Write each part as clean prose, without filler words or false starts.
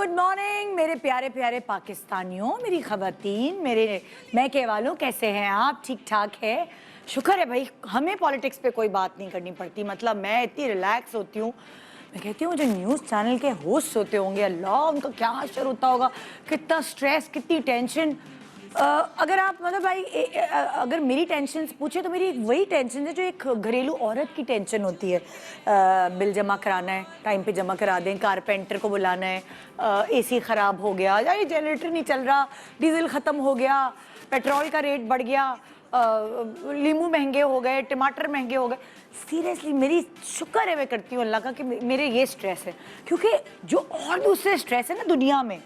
Good morning मेरे प्यारे प्यारे पाकिस्तानियों, मेरी खवातीन, मेरे मैके वालों, कैसे हैं आप? ठीक ठाक है? शुक्र है भाई, हमें पॉलिटिक्स पे कोई बात नहीं करनी पड़ती। मतलब मैं इतनी रिलैक्स होती हूँ। मैं कहती हूँ जो न्यूज़ चैनल के होस्ट होते होंगे, अल्लाह उनका क्या असर होता होगा, कितना स्ट्रेस, कितनी टेंशन। अगर आप मतलब भाई अगर मेरी टेंशन पूछे तो मेरी वही टेंशन है जो एक घरेलू औरत की टेंशन होती है। बिल जमा कराना है, टाइम पे जमा करा दें, कारपेंटर को बुलाना है, एसी ख़राब हो गया, या ये जनरेटर नहीं चल रहा, डीजल ख़त्म हो गया, पेट्रोल का रेट बढ़ गया, लीमू महंगे हो गए, टमाटर महंगे हो गए। सीरियसली मेरी शुक्र है, मैं करती हूँ अल्लाह का कि मेरे ये स्ट्रेस है, क्योंकि जो और दूसरे स्ट्रेस है ना दुनिया में,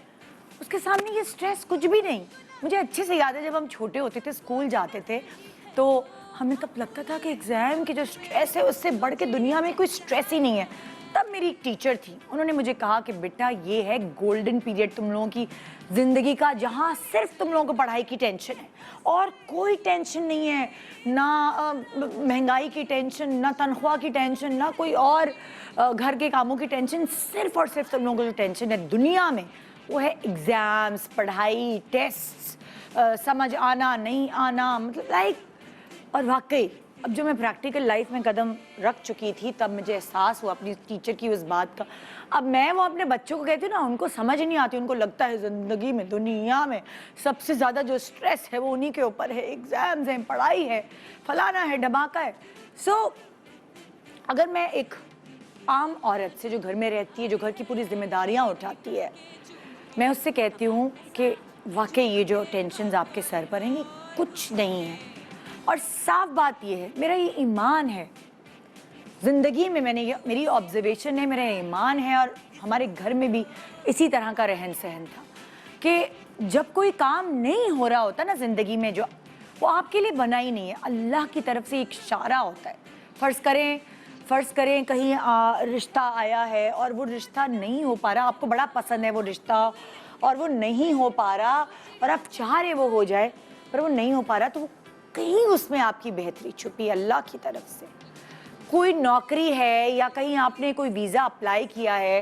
उसके सामने ये स्ट्रेस कुछ भी नहीं। मुझे अच्छे से याद है जब हम छोटे होते थे, स्कूल जाते थे, तो हमें तब लगता था कि एग्ज़ाम की जो स्ट्रेस है उससे बढ़ के दुनिया में कोई स्ट्रेस ही नहीं है। तब मेरी एक टीचर थी, उन्होंने मुझे कहा कि बेटा ये है गोल्डन पीरियड तुम लोगों की ज़िंदगी का, जहाँ सिर्फ तुम लोगों को पढ़ाई की टेंशन है और कोई टेंशन नहीं है, ना महंगाई की टेंशन, ना तनख्वाह की टेंशन, ना कोई और घर के कामों की टेंशन। सिर्फ और सिर्फ तुम लोगों को जो टेंशन है दुनिया में वो है एग्ज़ाम्स, पढ़ाई, टेस्ट, समझ आना नहीं आना, मतलब लाइक। और वाकई अब जो मैं प्रैक्टिकल लाइफ में कदम रख चुकी थी, तब मुझे एहसास हुआ अपनी टीचर की उस बात का। अब मैं वो अपने बच्चों को कहती हूँ ना, उनको समझ नहीं आती, उनको लगता है ज़िंदगी में, दुनिया में सबसे ज़्यादा जो स्ट्रेस है वो उन्हीं के ऊपर है, एग्ज़ाम्स हैं, पढ़ाई है, फलाना है, धमाका है। अगर मैं एक आम औरत से जो घर में रहती है, जो घर की पूरी जिम्मेदारियाँ उठाती है, मैं उससे कहती हूँ कि वाकई ये जो टेंशन्स आपके सर पर हैं ये कुछ नहीं है। और साफ बात ये है, मेरा ये ईमान है, ज़िंदगी में मैंने ये, मेरी ऑब्जर्वेशन है, मेरा ईमान है, और हमारे घर में भी इसी तरह का रहन सहन था कि जब कोई काम नहीं हो रहा होता ना ज़िंदगी में, जो वो आपके लिए बना ही नहीं है, अल्लाह की तरफ से एक इशारा होता है। फ़र्ज़ करें कहीं रिश्ता आया है और वो रिश्ता नहीं हो पा रहा, आपको बड़ा पसंद है वो रिश्ता और वो नहीं हो पा रहा, और आप चाह रहे वो हो जाए पर वो नहीं हो पा रहा, तो वो कहीं उसमें आपकी बेहतरी छुपी है अल्लाह की तरफ से। कोई नौकरी है या कहीं आपने कोई वीज़ा अप्लाई किया है,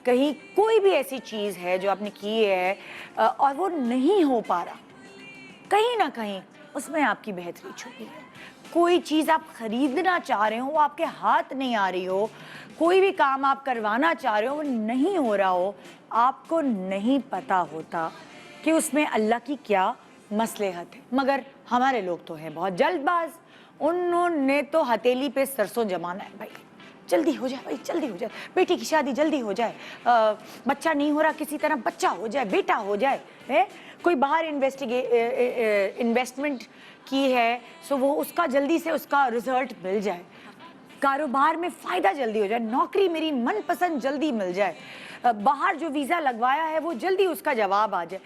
कहीं कोई भी ऐसी चीज़ है जो आपने की है और वो नहीं हो पा रहा, कहीं ना कहीं उसमें आपकी बेहतरी छुपी है। कोई चीज़ आप खरीदना चाह रहे हो, वो आपके हाथ नहीं आ रही हो, कोई भी काम आप करवाना चाह रहे हो वो नहीं हो रहा हो, आपको नहीं पता होता कि उसमें अल्लाह की क्या मसलहत है। मगर हमारे लोग तो हैं बहुत जल्दबाज, उन्होंने तो हथेली पे सरसों जमाना है, भाई जल्दी हो जाए, भाई जल्दी हो जाए, बेटी की शादी जल्दी हो जाए, बच्चा नहीं हो रहा किसी तरह बच्चा हो जाए, बेटा हो जाए, है कोई बाहर इन्वेस्टमेंट की है सो वो उसका जल्दी से उसका रिजल्ट मिल जाए, कारोबार में फ़ायदा जल्दी हो जाए, नौकरी मेरी मनपसंद जल्दी मिल जाए, बाहर जो वीज़ा लगवाया है वो जल्दी उसका जवाब आ जाए।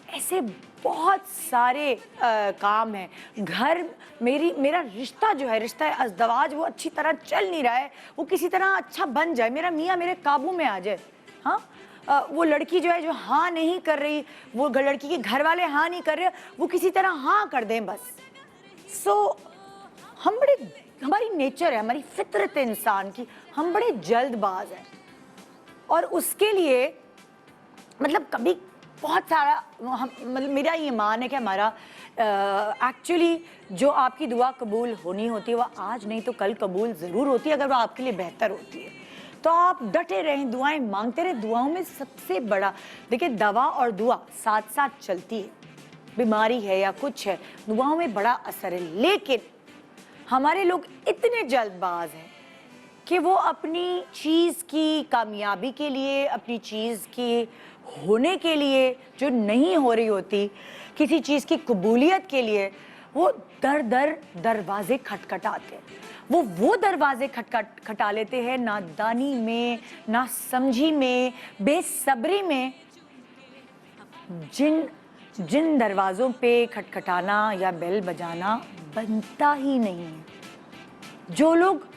ऐसे बहुत सारे काम हैं। घर मेरा रिश्ता जो है, रिश्ता अज़दवाज, वो अच्छी तरह चल नहीं रहा है, वो किसी तरह अच्छा बन जाए, मेरा मियाँ मेरे काबू में आ जाए। हाँ, वो लड़की जो है जो हाँ नहीं कर रही, वो लड़की के घर वाले हाँ नहीं कर रहे, वो किसी तरह हाँ कर दें बस। हमारी नेचर है, हमारी फितरत है इंसान की, हम बड़े जल्दबाज हैं। और उसके लिए मतलब कभी बहुत सारा मतलब मेरा ये मान है कि हमारा एक्चुअली जो आपकी दुआ कबूल होनी होती है वह आज नहीं तो कल कबूल ज़रूर होती है, अगर वो आपके लिए बेहतर होती है तो आप डटे रहें, दुआएं मांगते रहें। दुआओं में सबसे बड़ा, देखिए दवा और दुआ साथ साथ चलती है, बीमारी है या कुछ है, दुआओं में बड़ा असर है। लेकिन हमारे लोग इतने जल्दबाज हैं कि वो अपनी चीज़ की कामयाबी के लिए, अपनी चीज़ की होने के लिए जो नहीं हो रही होती, किसी चीज़ की कबूलियत के लिए वो दरवाजे खटखटाते हैं। वो दरवाजे खटखटा लेते हैं नादानी में, ना समझी में, बेसब्री में। जिन दरवाज़ों पे खटखटाना या बेल बजाना बनता ही नहीं है, जो लोग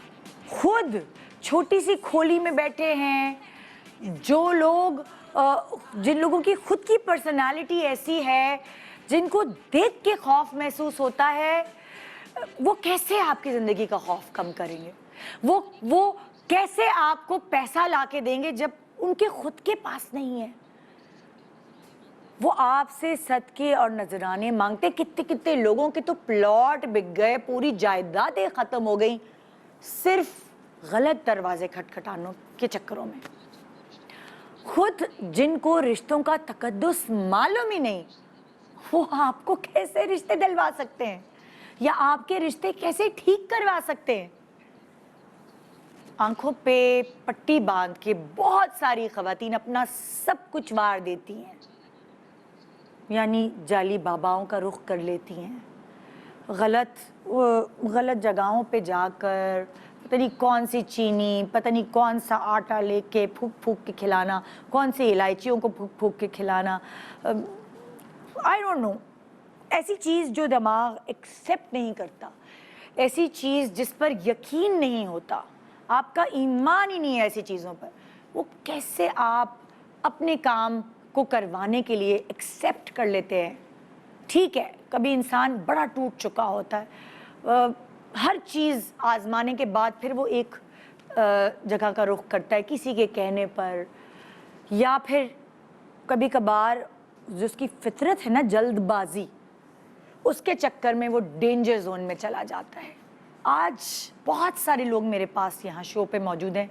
खुद छोटी सी खोली में बैठे हैं, जो लोग जिन लोगों की खुद की पर्सनालिटी ऐसी है, जिनको देख के खौफ महसूस होता है, वो कैसे आपकी ज़िंदगी का खौफ कम करेंगे? वो कैसे आपको पैसा ला के देंगे जब उनके खुद के पास नहीं है, वो आपसे सदके और नजराने मांगते। कितने कितने लोगों के तो प्लॉट बिक गए, पूरी जायदादें खत्म हो गई, सिर्फ गलत दरवाजे खटखटानों के चक्करों में। खुद जिनको रिश्तों का तकद्दुस मालूम ही नहीं, वो आपको कैसे रिश्ते दिलवा सकते हैं या आपके रिश्ते कैसे ठीक करवा सकते हैं? आंखों पे पट्टी बांध के बहुत सारी खवातीन अपना सब कुछ वार देती हैं, यानी जाली बाबाओं का रुख कर लेती हैं, गलत जगहों पे जाकर पता नहीं कौन सी चीनी, पता नहीं कौन सा आटा लेके फूक फूक के खिलाना, कौन सी इलायचियों को फूक फूक के खिलाना, आई डोंट नो, ऐसी चीज़ जो दिमाग एक्सेप्ट नहीं करता, ऐसी चीज़ जिस पर यकीन नहीं होता, आपका ईमान ही नहीं है ऐसी चीज़ों पर, वो कैसे आप अपने काम को करवाने के लिए एक्सेप्ट कर लेते हैं? ठीक है, कभी इंसान बड़ा टूट चुका होता है, हर चीज़ आजमाने के बाद फिर वो एक जगह का रुख करता है किसी के कहने पर, या फिर कभी कभार जिसकी फितरत है ना जल्दबाजी, उसके चक्कर में वो डेंजर जोन में चला जाता है। आज बहुत सारे लोग मेरे पास यहाँ शो पे मौजूद हैं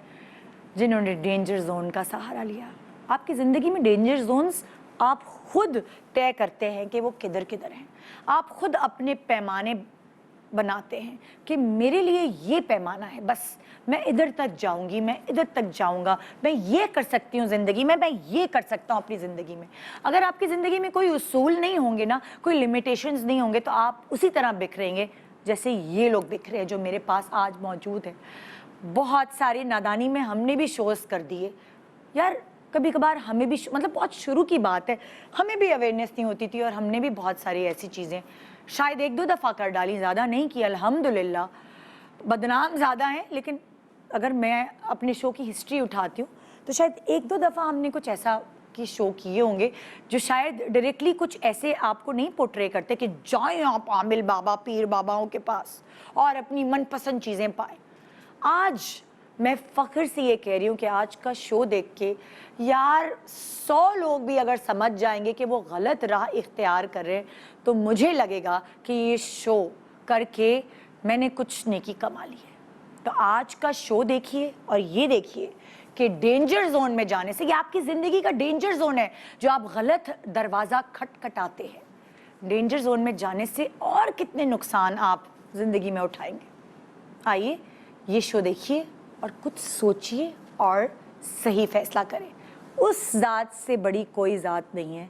जिन्होंने डेंजर जोन का सहारा लिया। आपकी ज़िंदगी में डेंजर जोन्स आप खुद तय करते हैं कि वो किधर किधर हैं। आप खुद अपने पैमाने बनाते हैं कि मेरे लिए ये पैमाना है, बस मैं इधर तक जाऊंगी, मैं इधर तक जाऊंगा, मैं ये कर सकती हूँ ज़िंदगी में, मैं ये कर सकता हूँ अपनी ज़िंदगी में। अगर आपकी ज़िंदगी में कोई उसूल नहीं होंगे ना, कोई लिमिटेशंस नहीं होंगे, तो आप उसी तरह बिखरेंगे जैसे ये लोग बिखरे हैं जो मेरे पास आज मौजूद है। बहुत सारी नादानी में हमने भी शोज़ कर दिए यार, कभी कभार हमें भी मतलब बहुत शुरू की बात है, हमें भी अवेयरनेस नहीं होती थी और हमने भी बहुत सारी ऐसी चीज़ें शायद एक दो दफ़ा कर डाली, ज़्यादा नहीं की। अल्हम्दुलिल्लाह बदनाम ज़्यादा हैं, लेकिन अगर मैं अपने शो की हिस्ट्री उठाती हूँ तो शायद एक दो दफ़ा हमने कुछ ऐसा कि शो किए होंगे जो शायद डायरेक्टली कुछ ऐसे आपको नहीं पोर्ट्रे करते कि जाएं आप आमिल बाबा पीर बाबाओं के पास और अपनी मनपसंद चीज़ें पाएं। आज मैं फ़ख्र से ये कह रही हूँ कि आज का शो देख के यार 100 लोग भी अगर समझ जाएंगे कि वो गलत राह इख्तियार कर रहे हैं, तो मुझे लगेगा कि ये शो करके मैंने कुछ नेकी कमा ली है। तो आज का शो देखिए और ये देखिए कि डेंजर जोन में जाने से, ये आपकी ज़िंदगी का डेंजर जोन है जो आप गलत दरवाज़ा खटखटाते हैं। डेंजर जोन में जाने से और कितने नुकसान आप ज़िंदगी में उठाएंगे। आइए ये शो देखिए और कुछ सोचिए और सही फैसला करें। उस ज़ात से बड़ी कोई ज़ात नहीं है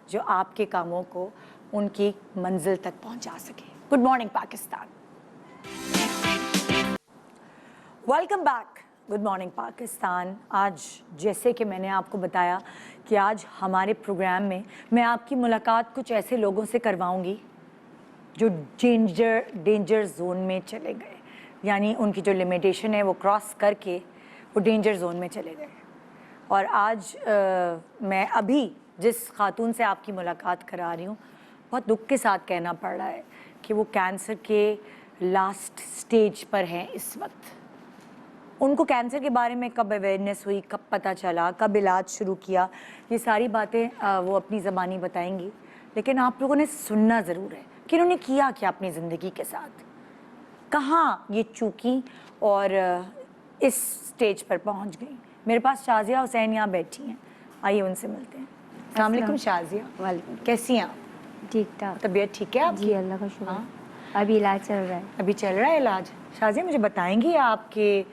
जो आपके कामों को उनकी मंजिल तक पहुंचा सके। Good morning Pakistan, welcome back. Good morning Pakistan. आज जैसे कि मैंने आपको बताया कि आज हमारे प्रोग्राम में मैं आपकी मुलाकात कुछ ऐसे लोगों से करवाऊंगी जो डेंजर जोन में चले गए, यानी उनकी जो लिमिटेशन है वो क्रॉस करके वो डेंजर जोन में चले गए। और आज मैं अभी जिस खातून से आपकी मुलाकात करा रही हूँ, बहुत दुख के साथ कहना पड़ रहा है कि वो कैंसर के लास्ट स्टेज पर हैं इस वक्त। उनको कैंसर के बारे में कब अवेयरनेस हुई, कब पता चला, कब इलाज शुरू किया, ये सारी बातें वो अपनी ज़बानी बताएंगी। लेकिन आप लोगों ने सुनना ज़रूर है कि उन्होंने किया क्या अपनी ज़िंदगी के साथ, कहाँ ये चूकी और इस स्टेज पर पहुंच गई। मेरे पास शाजिया हुसैन यहाँ बैठी हैं, आइए उनसे मिलते हैं। अस्सलाम वालेकुम शाजिया। वालेकुम। कैसी हैं आप? ठीक ठाक। तबीयत ठीक है आपकी? जी अल्लाह का शुक्र। अभी इलाज चल रहा है। अभी चल रहा है इलाज। शाजिया मुझे बताएंगी आपके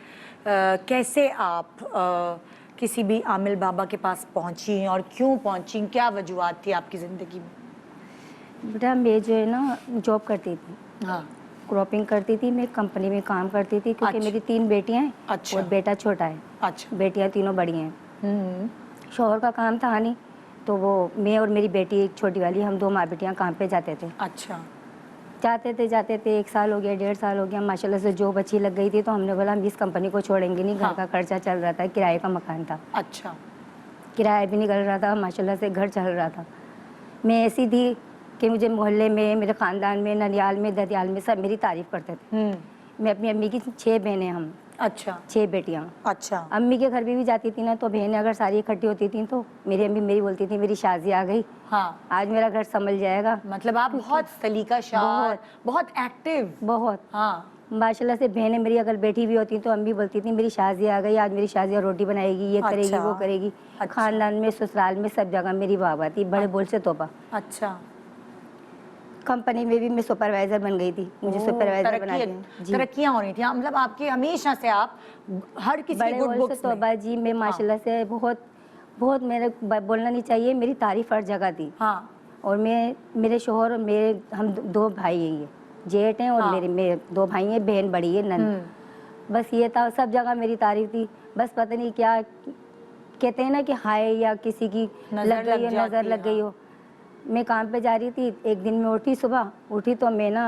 कैसे आप किसी भी आमिल बाबा के पास पहुंची और क्यों पहुंची, क्या वजूहत थी आपकी ज़िंदगी में? बेटा मैं जो है ना जॉब करती थी, हाँ, क्रॉपिंग करती थी, मैं कंपनी में काम करती थी क्योंकि अच्छा। मेरी 3 बेटियां हैं। अच्छा। और बेटा छोटा है। अच्छा। बेटियां तीनों बड़ी हैं। शोहर का काम था नहीं, तो वो मैं और मेरी बेटी एक छोटी वाली, हम 2 माँ बेटियाँ काम पे जाते थे। अच्छा। जाते थे 1 साल हो गया, 1.5 साल हो गया, माशाल्लाह से जॉब अच्छी लग गई थी, तो हमने बोला हम इस कंपनी को छोड़ेंगे नहीं। घर का खर्चा चल रहा था, किराए का मकान था। अच्छा। किराया भी निकल रहा था, माशाल्लाह से घर चल रहा था। मैं ऐसी थी कि मुझे मोहल्ले में, मेरे ख़ानदान में, ननियाल में, ददियाल में सब मेरी तारीफ़ करते थे। मैं अपनी अम्मी की 6 बहनें हम अच्छा 6 बेटियां। अच्छा अम्मी के घर भी जाती थी ना, तो बहनें अगर सारी इकट्ठी होती थी तो मेरी अम्मी मेरी बोलती थी मेरी शादी आ गई, हाँ, आज मेरा घर संभल जाएगा। मतलब आप बहुत सलीका शार, बहुत एक्टिव। बहुत हाँ माशाल्लाह से बहनें मेरी अगर बैठी भी होती तो अम्मी बोलती थी मेरी शादी आ गई, आज मेरी शादी, और रोटी बनाएगी, ये करेगी, अच्छा, वो करेगी। अच्छा। खानदान में, ससुराल में, सब जगह मेरी वाह थी, बड़े बोल से तोबा। अच्छा, कंपनी में भी मैं सुपरवाइजर बन गई थी, मुझे सुपरवाइजर बना दिया जी। तरक्कियां हो रही थी। हाँ, मतलब आपकी हमेशा से आप हर किसी बड़े गुड बोल से बुक्स में। तोबा जी। मैं माशाल्लाह से बहुत बहुत, मेरे बोलना नहीं चाहिए, मेरी तारीफ हर जगह थी। हाँ और मैं, मेरे शोहर और मेरे, हम 2 भाई हैं, ये जेठ हैं, और हाँ। मेरे 2 भाई हैं, बहन बड़ी है, नंद। बस ये था, सब जगह मेरी तारीफ थी। बस पता नहीं क्या कहते हैं ना कि हाय या किसी की नजर लग गई लग हो, जाती नज़र है, लग गई हो। मैं काम पे जा रही थी, एक दिन मैं उठी, सुबह उठी तो मैं ना,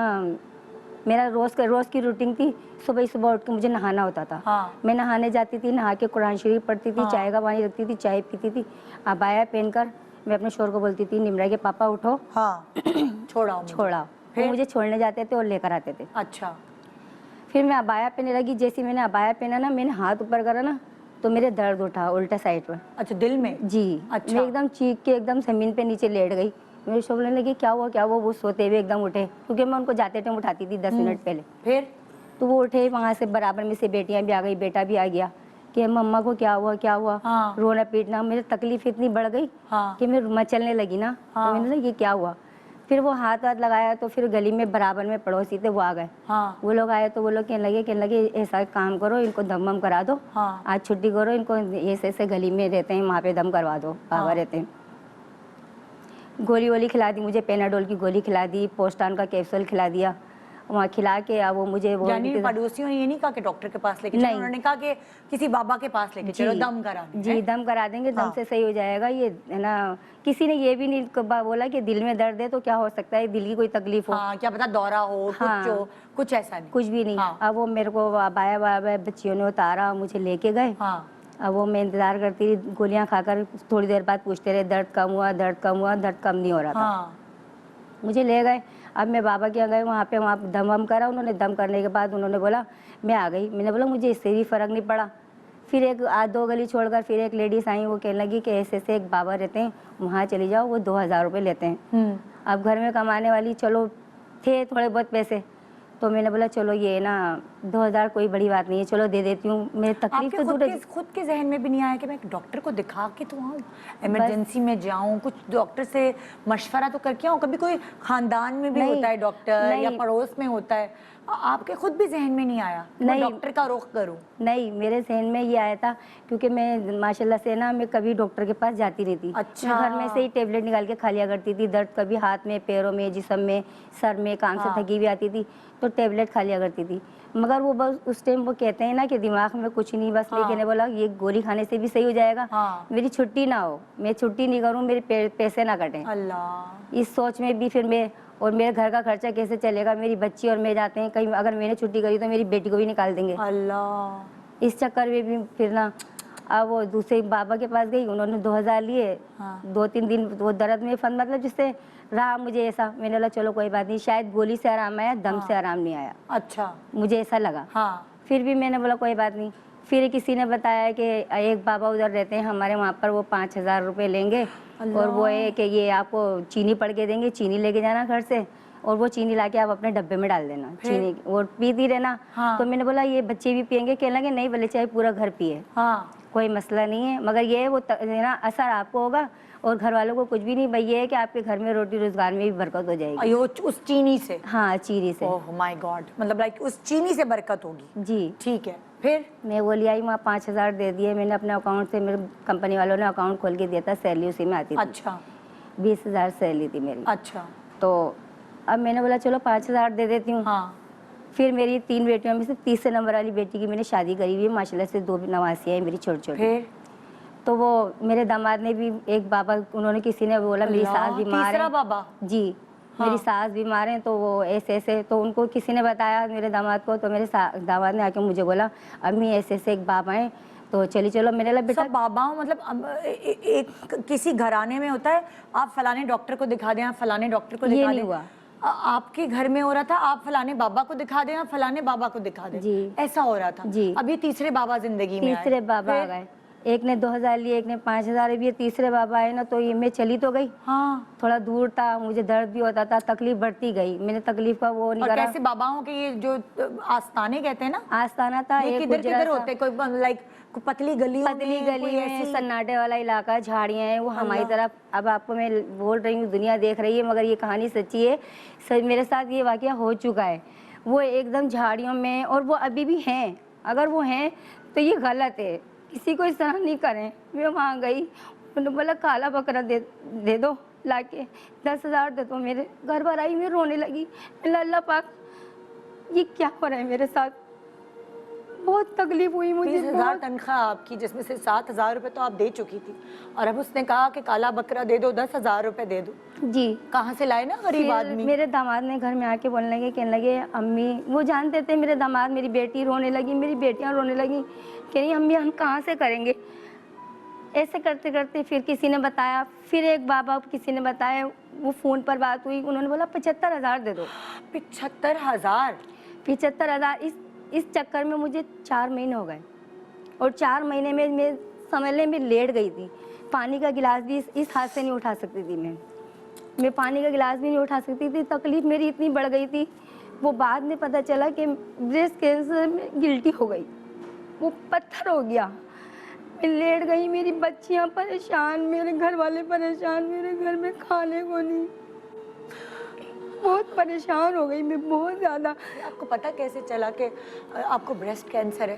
मेरा रोज़ की रूटीन थी, सुबह ही सुबह उठ के मुझे नहाना होता था। हाँ मैं नहाने जाती थी, नहा के कुरान शरीफ पढ़ती थी, हाँ। चाय का पानी रखती थी, चाय पीती थी, अबाया पहनकर मैं अपने शोहर को बोलती थी निमरा के पापा उठो, हाँ छोड़ा मुझे। छोड़ा। वो फिर? मुझे छोड़ने जाते थे और लेकर आते थे। अच्छा फिर मैं अबाया पहनने लगी, जैसे मैंने अबाया पहना ना, मैंने हाथ ऊपर करा ना, तो मेरे दर्द उठा उल्टा साइड पर अच्छा, दिल में? जी। अच्छा। मैं एकदम चीख के एकदम जमीन पे नीचे लेट गई। मेरे शोहर बोलने लगे क्या हुआ क्या हुआ, वो सोते हुए एकदम उठे, क्योंकि मैं उनको जाते टाइम उठाती थी 10 मिनट पहले। फिर? तो वो उठे, वहाँ से बराबर में से बेटियां भी आ गई, बेटा भी आ गया कि मम्मा को क्या हुआ क्या हुआ। हाँ। रोना पीटना, मेरी तकलीफ इतनी बढ़ गई हाँ कि मैं मचलने लगी ना। हाँ। तो मैंने कहा ये क्या हुआ। फिर वो हाथ लगाया, तो फिर गली में बराबर में पड़ोसी थे, वो आ गए। हाँ वो लोग आए तो वो लोग कहने लगे ऐसा काम करो, इनको दम वम करा दो, हाँ आज छुट्टी करो, इनको ऐसे गली में रहते हैं, वहाँ पे दम करवा दो, बाबा रहते हैं। गोली वोली खिला दी मुझे, पेनाडोल की गोली खिला दी, पोस्टान का कैप्सूल खिला दिया, वहाँ खिला के अब वो मुझे वो यानी पड़ोसियों ने ये नहीं कहा कि डॉक्टर के पास लेके चलो, नहीं। उन्होंने कहा कि किसी बाबा के पास लेके चलो, दम करा दें। जी, दम करा देंगे, दम हाँ। से सही हो जाएगा ये, है ना। किसी ने ये भी नहीं बोला कि दिल में दर्द है तो क्या हो सकता है, दिल की कोई तकलीफ हो। हाँ, क्या पता दौरा हो, हाँ। कुछ हो, कुछ ऐसा नहीं। कुछ भी नहीं। हाँ। अब वो मेरे को बाया बाया बच्चियों ने उतारा, मुझे लेके गए। हाँ अब वो मैं इंतज़ार करती रही, गोलियां खाकर थोड़ी देर बाद पूछते रहे दर्द कम हुआ, दर्द कम हुआ, दर्द कम नहीं हो रहा था। हाँ मुझे ले गए। अब मैं बाबा के यहाँ गए, वहाँ दम वम करा उन्होंने। दम करने के बाद उन्होंने बोला मैं आ गई। मैंने बोला मुझे इससे भी फ़र्क नहीं पड़ा। फिर एक 2 गली छोड़कर फिर एक लेडीज़ आई, वो कहने लगी कि ऐसे एक बाबा रहते हैं, वहाँ चली जाओ, वो 2000 रुपये लेते हैं। अब घर में कमाने वाली, चलो थे थोड़े बहुत पैसे, तो मैंने बोला चलो ये ना 2000 कोई बड़ी बात नहीं है, चलो दे देती हूँ, मेरी तकलीफ तो दूर है। खुद के जहन में भी नहीं आया कि मैं एक डॉक्टर को दिखा के तो आऊँ, इमरजेंसी में जाऊँ, कुछ डॉक्टर से मशवरा तो करके आऊँ। कभी कोई खानदान में भी होता है डॉक्टर, या पड़ोस में होता है, आपके खुद भी जहन में नहीं आया मैं डॉक्टर का रुख करूँ? नहीं, मेरे जहन में ये आया था क्योंकि मैं माशाल्लाह से ना, मैं कभी डॉक्टर के पास जाती नहीं थी। अच्छा। मैं घर में से ही टेबलेट निकाल के खा लिया करती थी। दर्द कभी हाथ में, पैरों में, जिस्म में, सर में, काम से थकी भी आती थी तो टेबलेट खा लिया करती थी। मगर वो बस उस टाइम वो कहते हैं ना कि दिमाग में कुछ नहीं, बस मैं कहने बोला ये गोली खाने से भी सही हो जाएगा। मेरी छुट्टी ना हो, मैं छुट्टी नहीं करूँ, मेरे पैसे ना कटें, अल्लाह। इस सोच में भी फिर मैं, और मेरे घर का खर्चा कैसे चलेगा, मेरी बच्ची और मैं जाते हैं कहीं, अगर मैंने छुट्टी करी तो मेरी बेटी को भी निकाल देंगे। अल्लाह। इस चक्कर में भी फिर ना, अब वो दूसरे बाबा के पास गई, उन्होंने 2000 लिए। 2-3 दिन वो दर्द में फन, मतलब जिससे रहा मुझे ऐसा, मैंने बोला चलो कोई बात नहीं, शायद गोली से आराम आया, दम से आराम नहीं आया। अच्छा, मुझे ऐसा लगा। हाँ। फिर भी मैंने बोला कोई बात नहीं। फिर किसी ने बताया कि एक बाबा उधर रहते हैं हमारे, वहाँ पर वो 5000 रुपये लेंगे, और वो है कि ये आपको चीनी पड़ के देंगे, चीनी लेके जाना घर से, और वो चीनी लाके आप अपने डब्बे में डाल देना, चीनी और पीती रहना। तो मैंने बोला ये बच्चे भी पियेंगे? कहने लगे नहीं, बोले चाहे पूरा घर पिए, कोई मसला नहीं है, मगर ये वो ना असर आपको होगा और घर वालों को कुछ भी नहीं। भाई ये है कि आपके घर में रोटी रोजगार में भी बरकत हो जाएगी। उस चीनी से? हाँ, चीनी से। ओह माय गॉड, मतलब लाइक उस चीनी से बरकत होगी। जी ठीक है। फिर मैं वो ले आई, वहाँ 5000 दे दिए मैंने अपने अकाउंट से, मेरे कंपनी वालों ने अकाउंट खोल के दिया था, सैलरी उसी में आती थी। अच्छा। 20,000 सैलरी थी मेरी। अच्छा। तो अब मैंने बोला चलो 5000 दे देती हूँ। हाँ। फिर मेरी 3 बेटियों में से तीसरे नंबर वाली बेटी की मैंने शादी करी हुई है, माशाल्लाह से 2 नवासियाँ हैं मेरी छोटी छोटी। फिर तो वो मेरे दामाद ने भी, एक बाबा, उन्होंने किसी ने बोला मेरी सास बीमार है। तीसरा बाबा? जी। मेरी सास बीमार हैं, तो वो ऐसे, तो उनको किसी ने बताया मेरे दामाद को, तो मेरे दामाद ने आके मुझे बोला अम्मी ऐसे एक बाबा हैं, तो चली चलो। मैंने बोला बेटा बाबा मतलब एक किसी घराने में होता है, आप फलाने डॉक्टर को दिखा दें, आप फलाने डॉक्टर को दिखा दें। ये नहीं हुआ। آپ کے گھر میں ہو رہا تھا آپ فلانے بابا کو دکھا دیں آپ فلانے بابا کو دکھا دیں جی ایسا ہو رہا تھا جی اب یہ تیسرے بابا زندگی میں آئے تیسرے بابا آ گئے, ایک نے 2000 لیے, ایک نے 5000, اب یہ تیسرے بابا آئے نا تو یہ میں چلی تو گئی, ہاں تھوڑا دور تھا, مجھے درد بھی ہوتا تھا, تکلیف بڑھتی گئی, میں نے تکلیف کا وہ نہیں اور کرا. کیسے باباؤں کے یہ جو آستانے کہتے ہیں نا آستانہ تھا یہ ایک کدھر گجرا کدھر سا, ہوتے کوئی لائک پتلی گلیوں پتلی میں گلی کوئی میں, ایسی سناٹے والا علاقہ, جھاڑیاں ہیں وہ ہماری اللہ طرف. اب آپ کو میں بول رہی ہوں دنیا دیکھ رہی ہے مگر یہ کہانی سچی ہے, میرے ساتھ یہ واقعہ ہو چکا ہے. وہ ایک دم جھاڑیوں میں, اور وہ ابھی بھی ہیں, اگر وہ ہیں تو یہ غلط ہے, کسی کو اس طرح نہیں کریں. میں وہاں گئی, انہوں نے بولا کالا بکرا دے دو لا کے, 10,000 دے دو. میرے گھر پر آئی, میں رونے لگی, اللہ پاک یہ کیا ہو رہا ہے میرے ساتھ. بہت تکلیف ہوئی مجھے. 20,000 تنخواہ آپ کی جس میں سے 7,000 روپے تو آپ دے چکی تھی, اور اب اس نے کہا کہ کالا بکرا دے دو, 10,000 روپے دے دو. جی کہاں سے لائے نا غریب پھر آدمی. میرے داماد نے گھر میں آ کے بولنے لگے, کہنے لگے امی, وہ جانتے تھے میرے داماد, میری بیٹی رونے لگی, میری بیٹیاں رونے لگی, کہ نہیں امی ہم کہاں سے کریں گے. ایسے کرتے کرتے پھر کسی نے بتایا, پھر ایک بابا کسی نے بتایا, وہ فون پر بات ہوئی, انہوں نے بولا 75,000 دے دو. 75,000 75,000. اس چکر میں مجھے 4 مہینے ہو گئے, اور 4 مہینے میں سمجھ میں لیٹ گئی تھی. پانی کا گلاس بھی اس ہاتھ سے نہیں اٹھا سکتی تھی میں پانی کا گلاس بھی نہیں اٹھا سکتی تھی. تکلیف میری اتنی بڑھ گئی تھی. وہ بعد میں پتہ چلا کہ بریسٹ کینسر میں گلٹی ہو گئی, وہ پتھر ہو گیا. میں لیٹ گئی, میری بچیاں پریشان, میرے گھر والے پریشان, میرے گھر میں کھانے کو نہیں, بہت پریشان ہو گئی میں, بہت زیادہ. آپ کو پتہ کیسے چلا کہ آپ کو بریسٹ کینسر ہے؟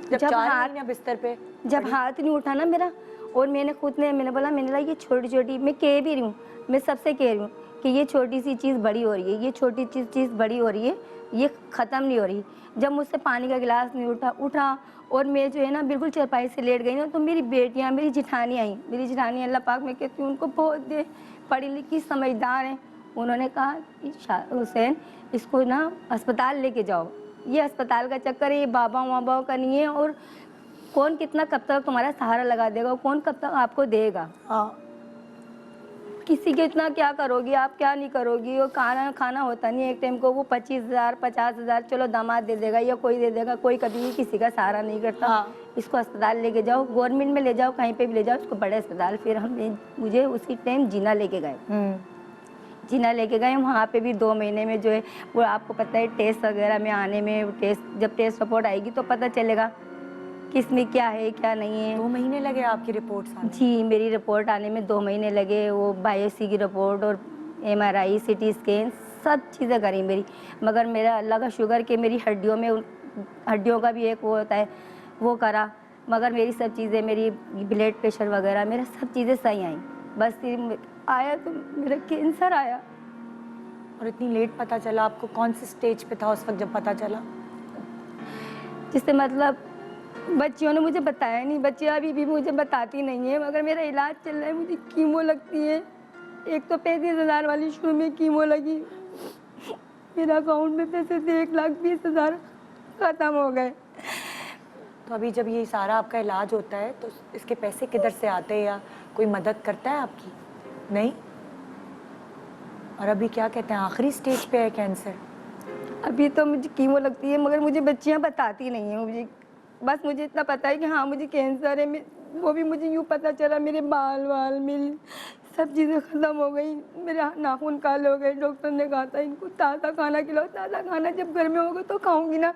جب جب 4 مہینے بستر پہ جب ہاتھ نہیں اٹھا نا میرا, اور میں نے خود میں نے بولا, میں نے کہا یہ چھوٹی چھوٹی, میں کہہ بھی رہی ہوں, میں سب سے کہہ رہی ہوں کہ یہ چھوٹی سی چیز بڑی ہو رہی ہے, یہ چھوٹی چیز بڑی ہو رہی ہے, یہ ختم نہیں ہو رہی. جب مجھ سے پانی کا گلاس نہیں اٹھا اور میں جو ہے نا بالکل چرپائی سے لیٹ گئی نا, تو میری بیٹیاں, میری جٹھانی آئیں, میری جٹھانی اللہ پاک میں کہتی ہوں ان کو بہت پڑھی لکھی سمجھدار ہیں. انہوں نے کہا حسین اس کو نا اسپتال لے کے جاؤ, یہ اسپتال کا چکر ہے, یہ بابا واباؤں کا نہیں ہے, اور کون کتنا کب تک تمہارا سہارا لگا دے گا, کون کب تک آپ کو دے گا. کسی کے اتنا کیا کرو گی آپ, کیا نہیں کرو گی. اور کھانا ہوتا نہیں ایک ٹائم کو, وہ 25,000 50,000 چلو داماد دے دے گا یا کوئی دے دے گا, کوئی کبھی کسی کا سہارا نہیں کرتا. اس کو اسپتال لے کے جاؤ, گورنمنٹ میں لے جاؤ, کہیں پہ بھی لے جاؤ, اس کو بڑے اسپتال. پھر مجھے اسی ٹائم جینا لے کے گئے, جینا لے کے گئے. وہاں پہ بھی 2 مہینے میں جو ہے وہ آپ کو پتہ ہے ٹیسٹ وغیرہ میں آنے میں, جب ٹیسٹ رپورٹ آئے گی تو پتہ چلے گا کس میں کیا ہے کیا نہیں ہے. 2 مہینے لگے آپ کی رپورٹس آنے؟ جی میری رپورٹ آنے میں 2 مہینے لگے. وہ بایوپسی کی رپورٹ اور MRI CT اسکین سب چیزیں کری میری, مگر میرا اللہ کا شکر کہ میری ہڈیوں کا بھی ایک وہ ہوتا ہے وہ کرا, مگر میری سب چیزیں, میری بلڈ پریشر وغیرہ میرا سب چیزیں صحیح آئیں. بس آیا تو میرا کینسر آیا. اور اتنی لیٹ پتہ چلا آپ کو؟ کون سی سٹیج پہ تھا اس وقت جب پتہ چلا؟ جس سے مطلب بچیوں نے مجھے بتایا نہیں, بچیاں ابھی بھی مجھے بتاتی نہیں ہیں, مگر میرا علاج چل رہا ہے. مجھے کیمو لگتی ہے, ایک تو 35,000 والی شروع میں کیمو لگی, میرا اکاؤنٹ میں پیسے تھے 1,20,000 ختم ہو گئے. تو ابھی جب یہ سارا آپ کا علاج ہوتا ہے تو اس کے پیسے کدھر سے آتے ہیں, یا کوئی مدد کرتا ہے آپ کی؟ نہیں. اور ابھی کیا کہتے ہیں آخری سٹیج پہ ہے کینسر؟ ابھی تو مجھے کیمو لگتی ہے, مگر مجھے بچیاں بتاتی نہیں ہیں. بس مجھے اتنا پتہ ہے کہ ہاں مجھے کینسر ہے. وہ بھی مجھے یوں پتہ چلا, میرے بال میری سب چیزیں ختم ہو گئی, میرے ناخن کالے ہو گئے. ڈاکٹر نے کہا تھا ان کو تازہ کھانا کھلاؤ. تازہ کھانا جب گھر میں ہوگا تو کھاؤں گی نا,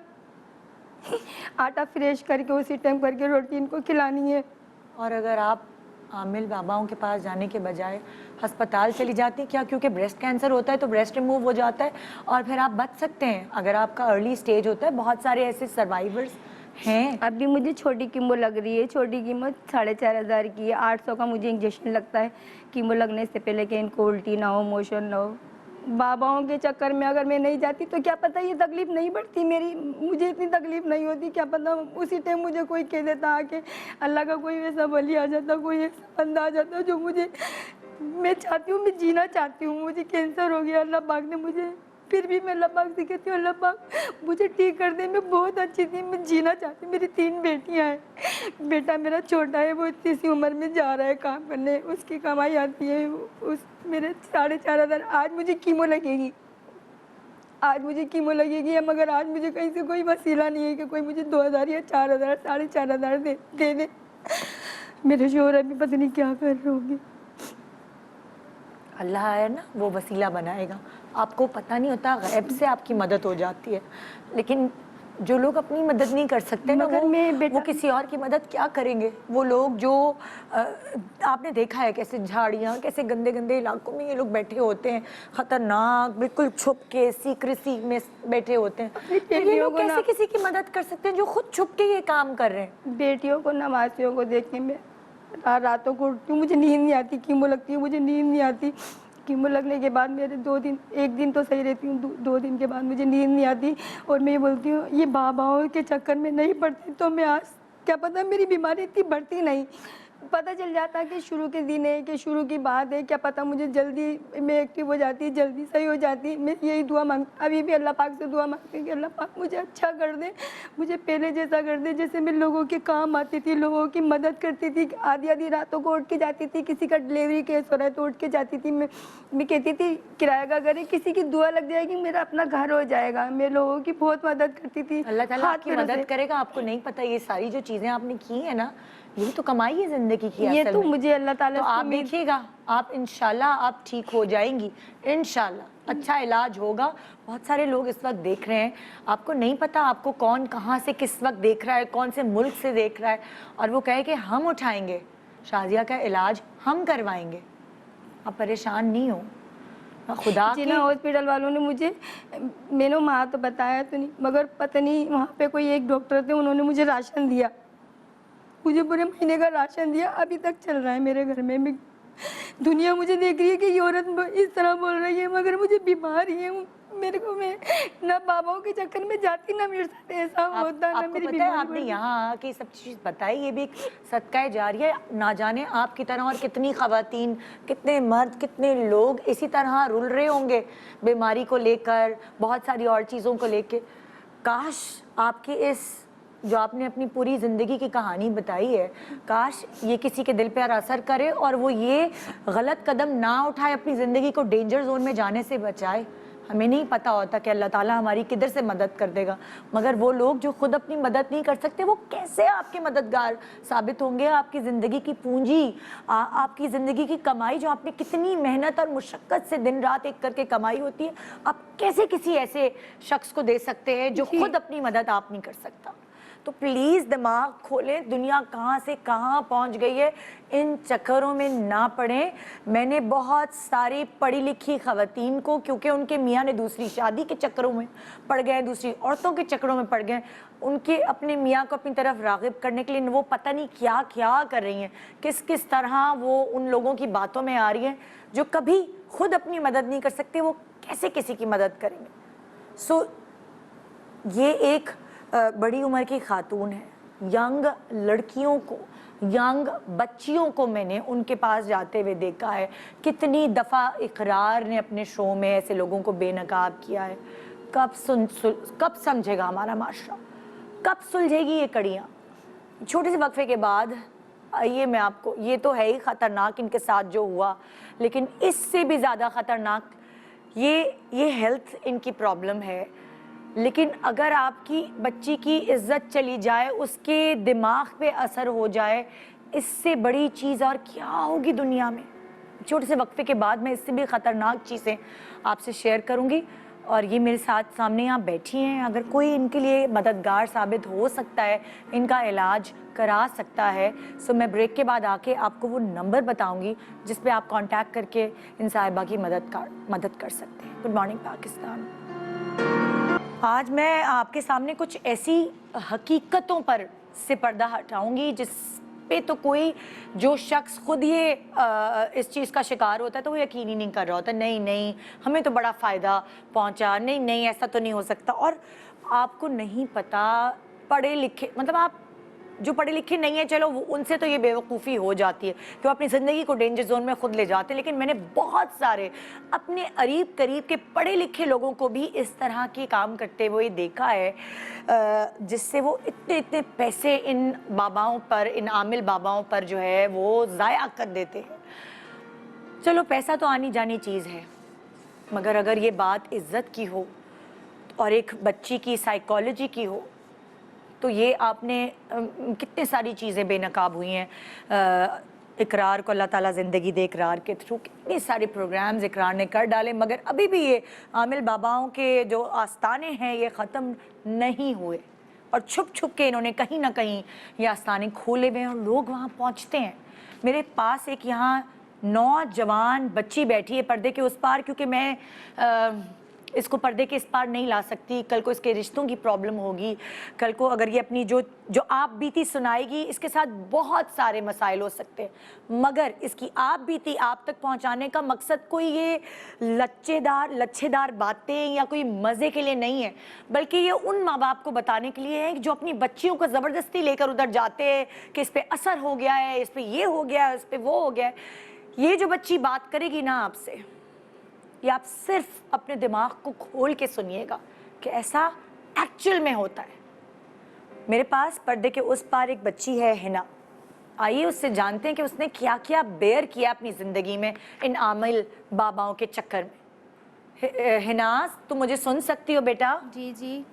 آٹا فریش کر کے اسی ٹائم کر کے روٹی ان کو کھلانی ہے. اور اگر آپ عامل باباؤں کے پاس جانے کے بجائے ہسپتال چلی جاتی, کیا کیونکہ بریسٹ کینسر ہوتا ہے تو بریسٹ ریموو ہو جاتا ہے اور پھر آپ بچ سکتے ہیں اگر آپ کا ارلی سٹیج ہوتا ہے. بہت سارے ایسے سروائیورز ہیں. اب بھی مجھے چھوٹی کیمو لگ رہی ہے, چھوٹی کیمو 4,500 کی ہے. 800 کا مجھے انجیکشن لگتا ہے کیمو لگنے سے پہلے کہ ان کو الٹی نہ ہو, موشن نہ ہو. باباؤں کے چکر میں اگر میں نہیں جاتی تو کیا پتہ یہ تکلیف نہیں بڑھتی میری, مجھے اتنی تکلیف نہیں ہوتی. کیا پتہ اسی ٹائم مجھے کوئی کہہ دیتا کہ اللہ کا کوئی ایسا ولی آ جاتا, کوئی ایسا بندہ آ جاتا جو مجھے, میں چاہتی ہوں, میں جینا چاہتی ہوں. مجھے کینسر ہو گیا, اللہ پاک نے مجھے, پھر بھی میں اللہ پاک سے کہتی ہوں اللہ پاک مجھے ٹھیک کر دے. میں بہت اچھی تھی, میں جینا چاہتی ہوں. میری 3 بیٹیاں ہیں, بیٹا میرا چھوٹا ہے, وہ اتنی سی عمر میں جا رہا ہے کام کرنے, اس کی کمائی آتی ہے, اس میرے 4,500. آج مجھے کیمو لگے گی, آج مجھے کیمو لگے گی، مگر آج مجھے کہیں سے کوئی وسیلہ نہیں ہے کہ کوئی مجھے 2000 یا 4000 4,500 دے دے۔ میرے شوہر ابھی پتہ نہیں کیا کر رہے ہوں گے۔ اللہ ہے نا وہ وسیلہ بنائے گا، آپ کو پتہ نہیں ہوتا، غیب سے آپ کی مدد ہو جاتی ہے، لیکن جو لوگ اپنی مدد نہیں کر سکتے نا، وہ کسی اور کی مدد کیا کریں گے؟ وہ لوگ جو آپ نے دیکھا ہے کیسے جھاڑیاں، کیسے گندے گندے علاقوں میں یہ لوگ بیٹھے ہوتے ہیں، خطرناک، بالکل چھپ کے سیکریسی میں بیٹھے ہوتے ہیں، تو یہ لوگ کیسے کسی کی مدد کر سکتے ہیں جو خود چھپ کے یہ کام کر رہے ہیں؟ بیٹیوں کو، نوازیوں کو دیکھ کے میں راتوں کو اٹھتی ہوں، مجھے نیند نہیں آتی، کیمو لگتی ہے مجھے نیند نہیں آتی۔ کیمو لگنے کے بعد میرے 2 دن، 1 دن تو صحیح رہتی ہوں، 2 دن کے بعد مجھے نیند نہیں آتی، اور میں یہ بولتی ہوں یہ باباؤں کے چکر میں نہیں پڑتی تو میں آج کیا پتہ میری بیماری اتنی بڑھتی نہیں، پتہ چل جاتا کہ شروع کے دن ہے، کہ شروع کی بات ہے، کیا پتہ مجھے جلدی میں ایکٹیو ہو جاتی، جلدی صحیح ہو جاتی۔ میں یہی دعا مانگتی، ابھی بھی اللہ پاک سے دعا مانگتی ہوں کہ اللہ پاک مجھے اچھا کر دے، مجھے پہلے جیسا کر دے جیسے میں لوگوں کے کام آتی تھی، لوگوں کی مدد کرتی تھی، آدھی آدھی راتوں کو اٹھ کے جاتی تھی، کسی کا ڈلیوری کیس ہو رہا ہے تو اٹھ کے جاتی تھی، میں کہتی تھی کرایہ کا گھر ہے، کسی کی دعا لگ جائے گی میرا اپنا گھر ہو جائے گا، میں لوگوں کی بہت مدد کرتی تھی۔ اللہ تعالیٰ آپ کی مدد کرے گا، آپ کو نہیں پتہ یہ ساری جو چیزیں آپ نے کی ہیں نا، یہی تو کمائی ہے زندگی کی یہ اصل تو میں۔ مجھے اللہ تعالیٰ تو سے آپ دیکھیے گا، آپ انشاءاللہ آپ ٹھیک ہو جائیں گی، انشاءاللہ اچھا علاج ہوگا۔ بہت سارے لوگ اس وقت دیکھ رہے ہیں، آپ کو نہیں پتہ آپ کو کون کہاں سے کس وقت دیکھ رہا ہے، کون سے ملک سے دیکھ رہا ہے، اور وہ کہے کہ ہم اٹھائیں گے شازیہ کا علاج، ہم کروائیں گے، آپ پریشان نہیں ہو۔ خدا کی جنا ہاسپٹل والوں نے مجھے، میں نے وہاں تو بتایا تو نہیں، مگر پتہ نہیں وہاں پہ کوئی ایک ڈاکٹر تھے، انہوں نے مجھے راشن دیا، مجھے پورے مہینے کا راشن دیا، ابھی تک چل رہا ہے میرے گھر میں۔ دنیا مجھے دیکھ رہی ہے کہ یہ عورت اس طرح بول رہی ہے، مگر مجھے بیماری ہے، میرے کو، میں نہ باباؤں کے چکر میں جاتی، نہ میرے ساتھ ایسا ہوتا، نہ آپ کو میری پتہ ہے بیماری آپ نے بڑھتی۔ یہاں آ کے سب چیز بتائی، یہ بھی ایک صدقہ جاریہ ہے، نہ جانے آپ کی طرح اور کتنی خواتین، کتنے مرد، کتنے لوگ اسی طرح رول رہے ہوں گے بیماری کو لے کر، بہت ساری اور چیزوں کو لے کے۔ کاش آپ کے اس جو آپ نے اپنی پوری زندگی کی کہانی بتائی ہے، کاش یہ کسی کے دل پر اثر کرے اور وہ یہ غلط قدم نہ اٹھائے، اپنی زندگی کو ڈینجر زون میں جانے سے بچائے۔ ہمیں نہیں پتہ ہوتا کہ اللہ تعالیٰ ہماری کدھر سے مدد کر دے گا، مگر وہ لوگ جو خود اپنی مدد نہیں کر سکتے وہ کیسے آپ کے مددگار ثابت ہوں گے؟ آپ کی زندگی کی پونجی، آپ کی زندگی کی کمائی جو آپ نے کتنی محنت اور مشقت سے دن رات ایک کر کے کمائی ہوتی ہے، آپ کیسے کسی ایسے شخص کو دے سکتے ہیں جو خود اپنی مدد آپ نہیں کر سکتا؟ تو پلیز دماغ کھولیں، دنیا کہاں سے کہاں پہنچ گئی ہے، ان چکروں میں نہ پڑیں۔ میں نے بہت ساری پڑھی لکھی خواتین کو، کیونکہ ان کے میاں نے دوسری شادی کے چکروں میں پڑ گئے، دوسری عورتوں کے چکروں میں پڑ گئے، ان کے اپنے میاں کو اپنی طرف راغب کرنے کے لیے وہ پتہ نہیں کیا کیا کر رہی ہیں، کس کس طرح وہ ان لوگوں کی باتوں میں آ رہی ہیں جو کبھی خود اپنی مدد نہیں کر سکتے، وہ کیسے کسی کی مدد کریں گے؟ سو یہ ایک بڑی عمر کی خاتون ہے، ینگ لڑکیوں کو، ینگ بچیوں کو میں نے ان کے پاس جاتے ہوئے دیکھا ہے، کتنی دفعہ اقرار نے اپنے شو میں ایسے لوگوں کو بے نقاب کیا ہے۔ کب سمجھے گا ہمارا معاشرہ، کب سلجھے گی یہ کڑیاں؟ چھوٹے سے وقفے کے بعد آئیے میں آپ کو، یہ تو ہے ہی خطرناک ان کے ساتھ جو ہوا، لیکن اس سے بھی زیادہ خطرناک یہ ہیلتھ ان کی پرابلم ہے۔ لیکن اگر آپ کی بچی کی عزت چلی جائے، اس کے دماغ پہ اثر ہو جائے، اس سے بڑی چیز اور کیا ہوگی دنیا میں؟ چھوٹے سے وقفے کے بعد میں اس سے بھی خطرناک چیزیں آپ سے شیئر کروں گی، اور یہ میرے ساتھ سامنے یہاں بیٹھی ہیں، اگر کوئی ان کے لیے مددگار ثابت ہو سکتا ہے، ان کا علاج کرا سکتا ہے، سو میں بریک کے بعد آ کے آپ کو وہ نمبر بتاؤں گی جس پہ آپ کانٹیکٹ کر کے ان صاحبہ کی مدد کر سکتے ہیں۔ Good morning Pakistan. آج میں آپ کے سامنے کچھ ایسی حقیقتوں پر سے پردہ ہٹاؤں گی جس پہ تو کوئی جو شخص خود یہ اس چیز کا شکار ہوتا ہے تو وہ یقین ہی نہیں کر رہا ہوتا، نہیں ہمیں تو بڑا فائدہ پہنچا، نہیں ایسا تو نہیں ہو سکتا۔ اور آپ کو نہیں پتا، پڑھے لکھے، مطلب آپ جو پڑھے لکھے نہیں ہیں، چلو ان سے تو یہ بیوقوفی ہو جاتی ہے کہ وہ اپنی زندگی کو ڈینجر زون میں خود لے جاتے ہیں، لیکن میں نے بہت سارے اپنے قریب کے پڑھے لکھے لوگوں کو بھی اس طرح کے کام کرتے ہوئے دیکھا ہے، جس سے وہ اتنے پیسے ان باباؤں پر، ان عامل باباؤں پر جو ہے وہ ضائع کر دیتے ہیں۔ چلو پیسہ تو آنی جانی چیز ہے، مگر اگر یہ بات عزت کی ہو और एक बच्ची की साइकोलॉजी की हो, तो ये आपने कितने सारी चीज़ें बेनकाब हुई हैं। इकरार को अल्लाह ताला ज़िंदगी दे इकरार के थ्रू कितने सारे प्रोग्राम्स इकरार ने कर डाले, मगर अभी भी ये आमिल बाबाओं के जो आस्थाने हैं ये ख़त्म नहीं हुए, और छुप छुप के इन्होंने कहीं ना कहीं ये आस्थाने खोले हुए हैं और लोग वहाँ पहुँचते हैं। मेरे पास एक यहाँ नौजवान बच्ची बैठी है पर्दे के उस पार, क्योंकि मैं इसको पर्दे के इस पार नहीं ला सकती, कल को इसके रिश्तों की प्रॉब्लम होगी, कल को अगर ये अपनी जो आप बीती सुनाएगी, इसके साथ बहुत सारे मसाइल हो सकते हैं, मगर इसकी आप बीती आप तक पहुंचाने का मकसद कोई ये लच्छेदार बातें या कोई मज़े के लिए नहीं है, बल्कि ये उन माँ बाप को बताने के लिए है जो अपनी बच्चियों को ज़बरदस्ती लेकर उधर जाते हैं कि इस पर असर हो गया है, इस पर ये हो गया है, इस पर वो हो गया है। ये जो बच्ची बात करेगी ना आपसे, ये आप सिर्फ अपने दिमाग को खोल के सुनिएगा कि ऐसा एक्चुअल में होता है। मेरे पास पर्दे के उस पार एक बच्ची है, हिना। आइए उससे जानते हैं कि उसने क्या क्या बेयर किया अपनी ज़िंदगी में इन आमिल बाबाओं के चक्कर में। हिना, तुम मुझे सुन सकती हो बेटा? जी जी।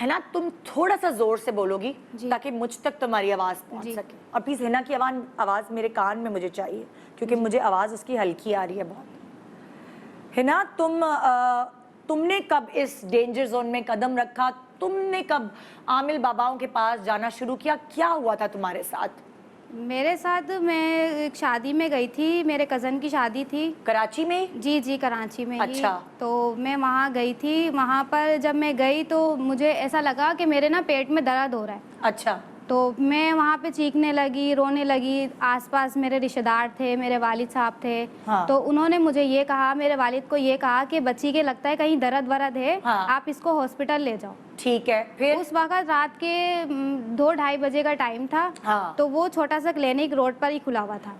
हिना, तुम थोड़ा सा ज़ोर से बोलोगी ताकि मुझ तक तुम्हारी आवाज़ पहुंच सके, और प्लीज़ हिना की आवाज़ मेरे कान में मुझे चाहिए, क्योंकि मुझे आवाज़ उसकी हल्की आ रही है बहुत। हिना, तुमने कब इस डेंजर जोन में कदम रखा? तुमने कब आमिल बाबाओं के पास जाना शुरू किया? क्या हुआ था तुम्हारे साथ? मेरे साथ, मैं एक शादी में गई थी, मेरे कज़न की शादी थी। कराची में? जी जी, कराची में। अच्छा। तो मैं वहाँ गई थी। वहाँ पर जब मैं गई तो मुझे ऐसा लगा कि मेरे ना पेट में दर्द हो रहा है। अच्छा। तो मैं वहाँ पे चीखने लगी, रोने लगी। आसपास मेरे रिश्तेदार थे, मेरे वालिद साहब थे। हाँ। तो उन्होंने मुझे ये कहा, मेरे वालिद को ये कहा कि बच्ची के लगता है कहीं दर्द वरद है, हाँ। आप इसको हॉस्पिटल ले जाओ। ठीक है, फिर? उस वक्त रात के 2-2:30 बजे का टाइम था। हाँ। तो वो छोटा सा क्लिनिक रोड पर ही खुला हुआ था।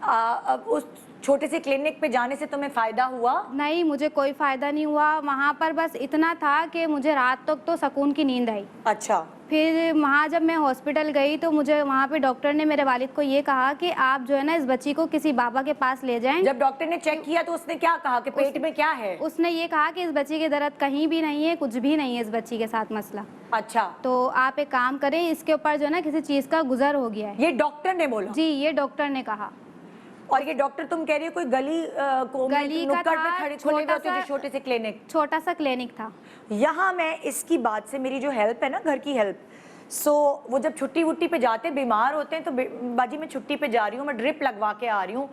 अब उस छोटे से क्लिनिक पे जाने से तुम्हें फ़ायदा हुआ? नहीं, मुझे कोई फ़ायदा नहीं हुआ। वहाँ पर बस इतना था कि मुझे रात तक तो सुकून की नींद आई। अच्छा। फिर वहाँ जब मैं हॉस्पिटल गई तो मुझे वहाँ पे डॉक्टर ने मेरे वालिद को ये कहा कि आप जो है ना इस बच्ची को किसी बाबा के पास ले जाएं। जब डॉक्टर ने चेक किया तो उसने क्या कहा कि पेट में क्या है? उसने ये कहा कि इस बच्ची के दर्द कहीं भी नहीं है, कुछ भी नहीं है इस बच्ची के साथ मसला। अच्छा। तो आप एक काम करें, इसके ऊपर जो है ना किसी चीज़ का गुजर हो गया है। ये डॉक्टर ने बोला? जी, ये डॉक्टर ने कहा। और ये डॉक्टर तुम कह रही हो कोई गली का पे था, खड़े खोले हुए होते थे छोटे से क्लिनिक? छोटा सा क्लिनिक था। यहाँ मैं इसकी बात से, मेरी जो हेल्प है ना, घर की हेल्प, वो जब छुट्टी वुट्टी पे जाते हैं, बीमार होते हैं, तो बाजी मैं छुट्टी पे जा रही हूँ, मैं ड्रिप लगवा के आ रही हूँ,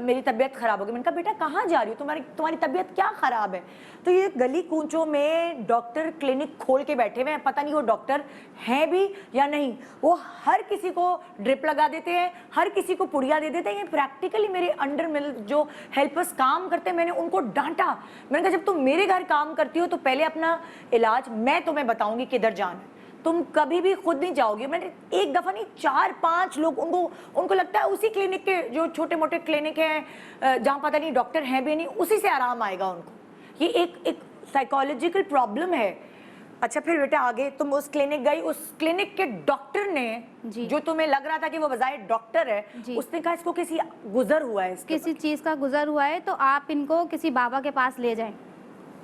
मेरी तबीयत ख़राब हो गई। मैंने कहा बेटा कहाँ जा रही हो, तुम्हारी तबीयत क्या ख़राब है? तो ये गली कूचों में डॉक्टर क्लिनिक खोल के बैठे हुए हैं, पता नहीं वो डॉक्टर हैं भी या नहीं। वो हर किसी को ड्रिप लगा देते हैं, हर किसी को पुड़िया दे देते हैं। ये प्रैक्टिकली मेरे अंडर मिल जो हेल्पर्स काम करते हैं, मैंने उनको डांटा। मैंने कहा जब तुम मेरे घर काम करती हो तो पहले अपना इलाज मैं तुम्हें बताऊँगी किधर जाना है, तुम कभी भी खुद नहीं जाओगे। मैंने एक दफ़ा नहीं 4-5 लोग, उनको लगता है उसी क्लिनिक के जो छोटे मोटे क्लिनिक हैं जहाँ पता नहीं डॉक्टर हैं भी नहीं, उसी से आराम आएगा उनको। ये एक साइकोलॉजिकल प्रॉब्लम है। अच्छा, फिर बेटा आगे तुम उस क्लिनिक गई, उस क्लिनिक के डॉक्टर ने, जो तुम्हें लग रहा था कि वो बजाय डॉक्टर है, उसने कहा इसको किसी गुजर हुआ है, किसी चीज़ का गुजर हुआ है, तो आप इनको किसी बाबा के पास ले जाएं।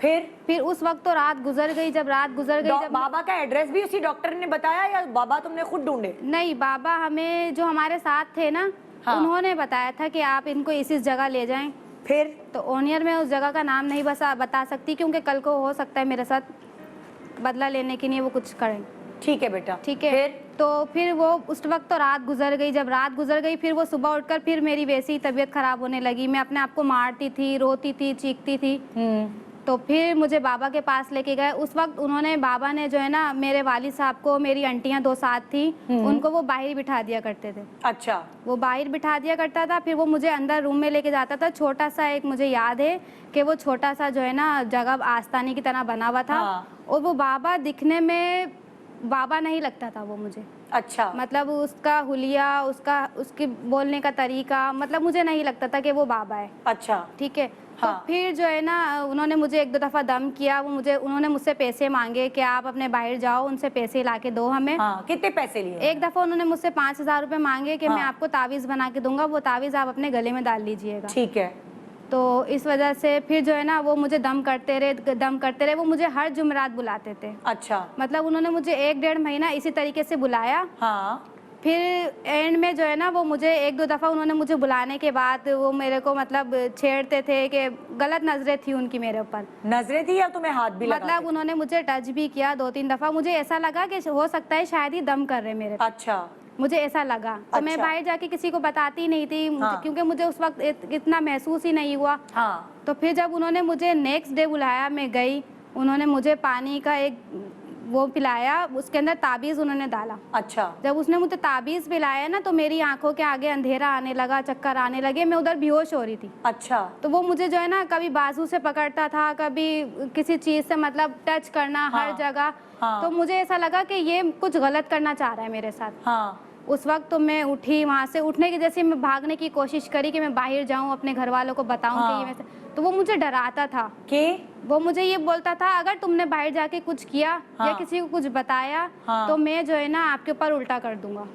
फिर उस वक्त तो रात गुजर गई। जब रात गुजर गई, जब बाबा का एड्रेस भी उसी डॉक्टर ने बताया या बाबा तुमने खुद ढूंढे? नहीं, बाबा हमें जो हमारे साथ थे ना, हाँ। उन्होंने बताया था कि आप इनको इस जगह ले जाएं। फिर तो ओनियर में उस जगह का नाम नहीं बता सकती, क्योंकि कल को हो सकता है मेरे साथ बदला लेने के लिए वो कुछ करें। ठीक है बेटा, ठीक है। तो फिर वो उस वक्त तो रात गुजर गई। जब रात गुजर गई, फिर वो सुबह उठकर फिर मेरी वैसी ही तबीयत खराब होने लगी। मैं अपने आप को मारती थी, रोती थी, चीखती थी। तो फिर मुझे बाबा के पास लेके गए। उस वक्त बाबा ने जो है ना, मेरे वालिद साहब को, मेरी आंटियां 2 साथ थी, उनको वो बाहर बिठा दिया करते थे। अच्छा। वो बाहर बिठा दिया करता था, फिर वो मुझे अंदर रूम में लेके जाता था। छोटा सा एक मुझे याद है कि वो छोटा सा जो है ना जगह आस्ताने की तरह बना हुआ था। हाँ। और वो बाबा दिखने में बाबा नहीं लगता था वो मुझे। अच्छा। मतलब उसका हुलिया, उसके बोलने का तरीका, मतलब मुझे नहीं लगता था कि वो बाबा है। अच्छा। ठीक है। हाँ। तो फिर जो है ना, उन्होंने मुझे 1-2 दफ़ा दम किया। उन्होंने मुझसे पैसे मांगे कि आप अपने बाहर जाओ, उनसे पैसे ला के दो हमें। हाँ। कितने पैसे लिए? एक दफ़ा उन्होंने मुझसे 5,000 रुपये मांगे कि हाँ। मैं आपको तावीज़ बना के दूंगा, वो तावीज़ आप अपने गले में डाल लीजिएगा। ठीक है। तो इस वजह से फिर जो है ना वो मुझे दम करते रहे, वो मुझे हर जुमेरात बुलाते थे। अच्छा। मतलब उन्होंने मुझे 1-1.5 महीना इसी तरीके से बुलाया। हाँ। फिर एंड में जो है ना वो मुझे 1-2 दफ़ा उन्होंने मुझे बुलाने के बाद वो मेरे को मतलब छेड़ते थे कि गलत नज़रें थी उनकी मेरे ऊपर। नजरें थी या तुम्हें हाथ भी लगाते मतलब उन्होंने मुझे टच भी किया 2-3 दफ़ा। मुझे ऐसा लगा कि हो सकता है शायद ही दम कर रहे मेरे पे। अच्छा। मुझे ऐसा लगा तो मैं अच्छा। बाहर जाके किसी को बताती नहीं थी हाँ। क्योंकि मुझे उस वक्त इतना महसूस ही नहीं हुआ। हाँ। तो फिर जब उन्होंने मुझे नेक्स्ट डे बुलाया, मैं गई, उन्होंने मुझे पानी का एक वो पिलाया, उसके अंदर ताबीज़ उन्होंने डाला। अच्छा। जब उसने मुझे ताबीज़ पिलाया ना तो मेरी आंखों के आगे अंधेरा आने लगा, चक्कर आने लगे, मैं उधर बेहोश हो रही थी। अच्छा। तो वो मुझे जो है ना कभी बाजू से पकड़ता था, कभी किसी चीज़ से मतलब टच करना हर जगह। हाँ। तो मुझे ऐसा लगा कि ये कुछ गलत करना चाह रहा है मेरे साथ। हाँ। उस वक्त तो मैं उठी, वहाँ से उठने की जैसे मैं भागने की कोशिश करी कि मैं बाहर जाऊँ, अपने घर वालों को बताऊँ कि ये वैसे। तो वो मुझे डराता था कि वो मुझे ये बोलता था अगर तुमने बाहर जाके कुछ किया या किसी को कुछ बताया तो मैं जो है ना आपके ऊपर उल्टा कर दूंगा।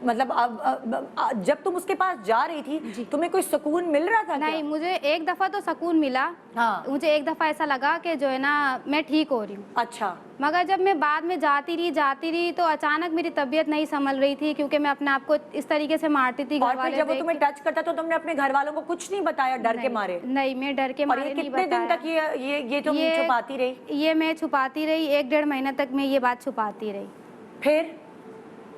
मतलब अब जब तुम उसके पास जा रही थी तुम्हें कोई सुकून मिल रहा था नहीं, मुझे एक दफ़ा तो सुकून मिला। हाँ। मुझे एक दफ़ा ऐसा लगा कि जो है ना मैं ठीक हो रही हूँ। अच्छा। मगर जब मैं बाद में जाती रही तो अचानक मेरी तबीयत नहीं संभल रही थी क्योंकि मैं अपने आप को इस तरीके से मारती थी। और फिर जब वो तुम्हें टच करता तो तुमने अपने घर वालों को कुछ नहीं बताया डर के मारे? नहीं, मैं डर के मारे नहीं कितने दिन तक ये तुम छुपाती रही? ये मैं छुपाती रही 1-1.5 महीना तक मैं ये बात छुपाती रही।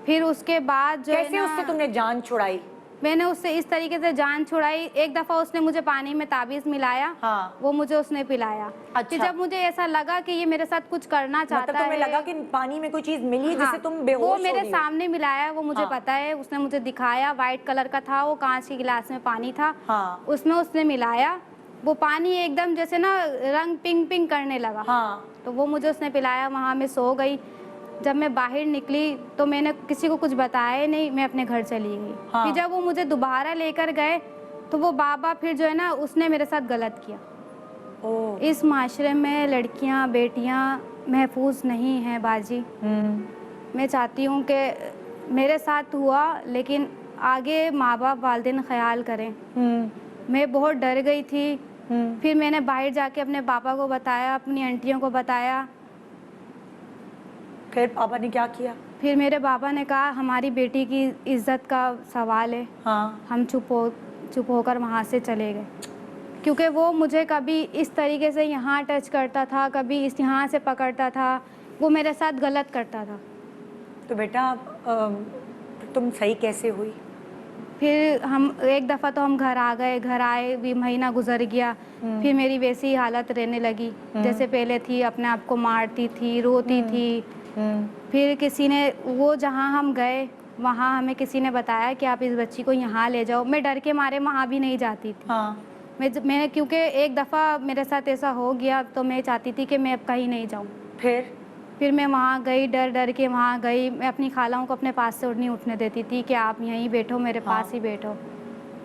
फिर उसके बाद जो कैसे उससे तुमने जान छुड़ाई? मैंने उससे इस तरीके से जान छुड़ाई। एक दफ़ा उसने मुझे पानी में ताबीज़ मिलाया। हाँ। वो मुझे उसने पिलाया। अच्छा। फिर जब मुझे ऐसा लगा कि ये मेरे साथ कुछ करना चाहता मतलब तुम्हें है, लगा कि पानी में कोई चीज मिली हाँ, जिससे तुम बेहोश वो हो मेरे रही हो? सामने मिलाया, वो मुझे पता है। उसने मुझे दिखाया, वाइट कलर का था वो, कांच के गिलास में पानी था। हाँ। उसमें उसने मिलाया, वो पानी एकदम जैसे ना रंग पिंक पिंक करने लगा। हाँ। तो वो मुझे उसने पिलाया, वहाँ मैं सो गई। जब मैं बाहर निकली तो मैंने किसी को कुछ बताया नहीं, मैं अपने घर चली गई। हाँ। फिर जब वो मुझे दोबारा लेकर गए तो वो बाबा फिर जो है ना उसने मेरे साथ गलत किया। ओह। इस माशरे में लड़कियां बेटियां महफूज नहीं हैं बाजी। मैं चाहती हूँ कि मेरे साथ हुआ लेकिन आगे माँ बाप वालिदैन ख्याल करें। मैं बहुत डर गई थी। फिर मैंने बाहर जाके अपने पापा को बताया, अपनी आंटियों को बताया। फिर पापा ने क्या किया? फिर मेरे पापा ने कहा हमारी बेटी की इज्जत का सवाल है। हाँ। हम चुप होकर वहाँ से चले गए क्योंकि वो मुझे कभी इस तरीके से यहाँ टच करता था, कभी इस यहाँ से पकड़ता था, वो मेरे साथ गलत करता था। तो बेटा तुम सही कैसे हुई? फिर हम एक दफ़ा तो हम घर आ गए, घर आए भी महीना गुजर गया। फिर मेरी वैसी हालत रहने लगी जैसे पहले थी, अपने आप को मारती थी, रोती थी। फिर किसी ने वो जहाँ हम गए वहाँ हमें किसी ने बताया कि आप इस बच्ची को यहाँ ले जाओ। मैं डर के मारे वहाँ भी नहीं जाती थी। हाँ। मैं क्योंकि एक दफ़ा मेरे साथ ऐसा हो गया तो मैं चाहती थी कि मैं अब कहीं नहीं जाऊँ। फिर मैं वहाँ गई, डर के वहाँ गई। मैं अपनी खालाओं को अपने पास से नहीं उठने देती थी कि आप यहीं बैठो, मेरे पास ही बैठो।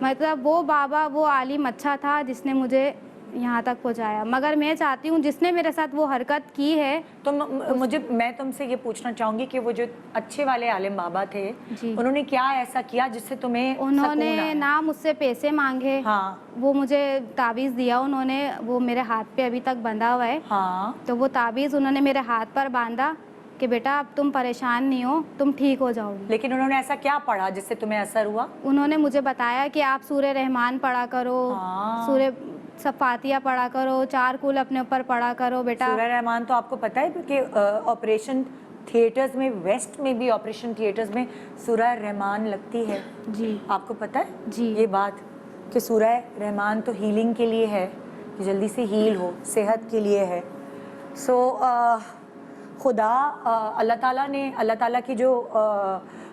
मतलब वो बाबा, वो आलिम अच्छा था जिसने मुझे यहाँ तक पहुँचाया। मगर मैं चाहती हूँ जिसने मेरे साथ वो हरकत की है तो मैं तुमसे ये पूछना चाहूँगी कि वो जो अच्छे वाले आलिम बाबा थे उन्होंने क्या ऐसा किया जिससे तुम्हें उन्होंने ना मुझसे पैसे मांगे। हाँ। वो मुझे ताबीज़ दिया उन्होंने, वो मेरे हाथ पे अभी तक बंधा हुआ है। हाँ। तो वो ताबीज़ उन्होंने मेरे हाथ पर बांधा कि बेटा अब तुम परेशान नहीं हो, तुम ठीक हो जाओगे। लेकिन उन्होंने ऐसा क्या पढ़ा जिससे तुम्हें असर हुआ? उन्होंने मुझे बताया कि आप सूरह रहमान पढ़ा करो। हाँ। सूरह सब फातिया पढ़ा करो, 4 कुल अपने ऊपर पढ़ा करो बेटा। सूरह रहमान तो आपको पता है कि ऑपरेशन थिएटर्स में, वेस्ट में भी ऑपरेशन थिएटर्स में सूरह रहमान लगती है। जी। आपको पता है जी ये बात कि सूरह रहमान तो हीलिंग के लिए है, कि जल्दी से हील हो, सेहत के लिए है। सो खुदा अल्लाह ताला की जो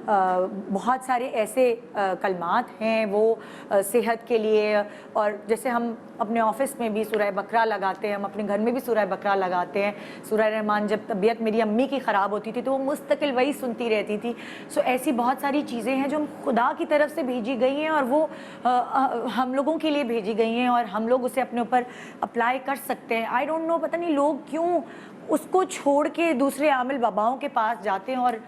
बहुत सारे ऐसे कलमात हैं वो सेहत के लिए, और जैसे हम अपने ऑफिस में भी सूरह बकरा लगाते हैं, हम अपने घर में भी सूरह बकरा लगाते हैं। सूरह रहमान जब तबीयत मेरी अम्मी की ख़राब होती थी तो वो मुस्तकिल वही सुनती रहती थी। सो ऐसी बहुत सारी चीज़ें हैं जो खुदा की तरफ से भेजी गई हैं और वो हम लोगों के लिए भेजी गई हैं और हम लोग उसे अपने ऊपर अप्लाई कर सकते हैं। आई डोंट नो, पता नहीं लोग क्यों उसको छोड़ के दूसरे आमिल बाबाओं के पास जाते हैं और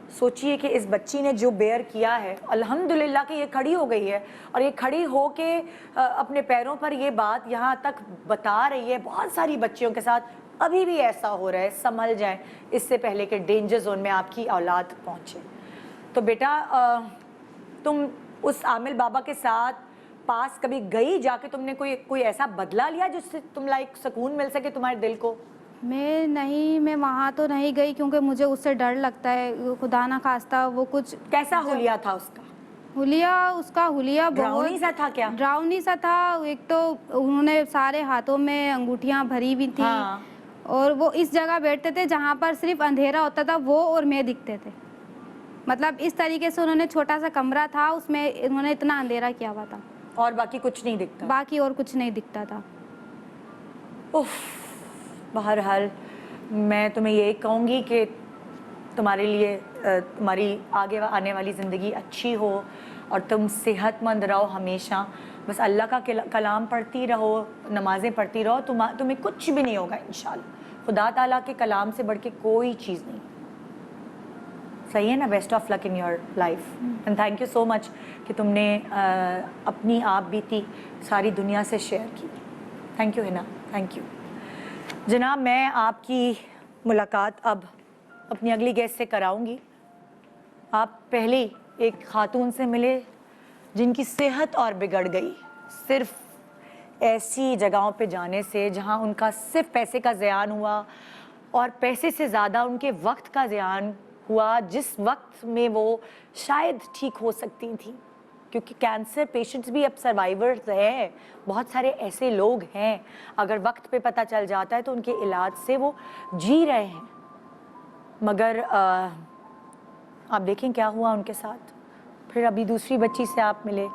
सोचिए कि इस बच्ची ने जो बेयर किया है, अल्हम्दुलिल्लाह कि ये खड़ी हो गई है और ये खड़ी हो के अपने पैरों पर ये बात यहाँ तक बता रही है। बहुत सारी बच्चियों के साथ अभी भी ऐसा हो रहा है, संभल जाएं इससे पहले कि डेंजर जोन में आपकी औलाद पहुँचे। तो बेटा तुम उस आमिल बाबा के साथ पास कभी गई, जाके तुमने कोई ऐसा बदला लिया जिससे तुम लाइक सुकून मिल सके तुम्हारे दिल को? मैं वहाँ तो नहीं गई क्योंकि मुझे उससे डर लगता है, खुदा ना खास्ता वो कुछ। कैसा हुलिया था उसका? उसका हुलिया ड्राउनी सा था क्या? ड्राउनी सा था। एक तो उन्होंने सारे हाथों में अंगूठियाँ भरी हुई थी। हाँ। और वो इस जगह बैठते थे जहाँ पर सिर्फ अंधेरा होता था, वो और मैं दिखते थे। मतलब इस तरीके से उन्होंने छोटा सा कमरा था, उसमें उन्होंने इतना अंधेरा किया हुआ था और बाकी कुछ नहीं दिखता? बाकी और कुछ नहीं दिखता था। उफ, बहरहाल मैं तुम्हें ये कहूँगी कि तुम्हारे लिए तुम्हारी आगे आने वाली ज़िंदगी अच्छी हो और तुम सेहतमंद रहो हमेशा। बस अल्लाह का कलाम पढ़ती रहो, नमाज़ें पढ़ती रहो, तुम्हें कुछ भी नहीं होगा इंशाल्लाह। खुदा ताला के कलाम से बढ़ के कोई चीज़ नहीं। सही है ना? Best of luck in your life and thank you so much कि तुमने अपनी आप बीती सारी दुनिया से शेयर की। Thank you Hina, thank you. जनाब मैं आपकी मुलाकात अब अपनी अगली गेस्ट से कराऊंगी। आप पहले एक खातून से मिले जिनकी सेहत और बिगड़ गई सिर्फ ऐसी जगहों पे जाने से जहां उनका सिर्फ पैसे का ज़ियान हुआ और पैसे से ज़्यादा उनके वक्त का ज़ियान हुआ, जिस वक्त में वो शायद ठीक हो सकती थी। क्योंकि कैंसर पेशेंट्स भी अब सर्वाइवर्स हैं, बहुत सारे ऐसे लोग हैं अगर वक्त पे पता चल जाता है तो उनके इलाज से वो जी रहे हैं। मगर आप देखें क्या हुआ उनके साथ। फिर अभी दूसरी बच्ची से आप मिले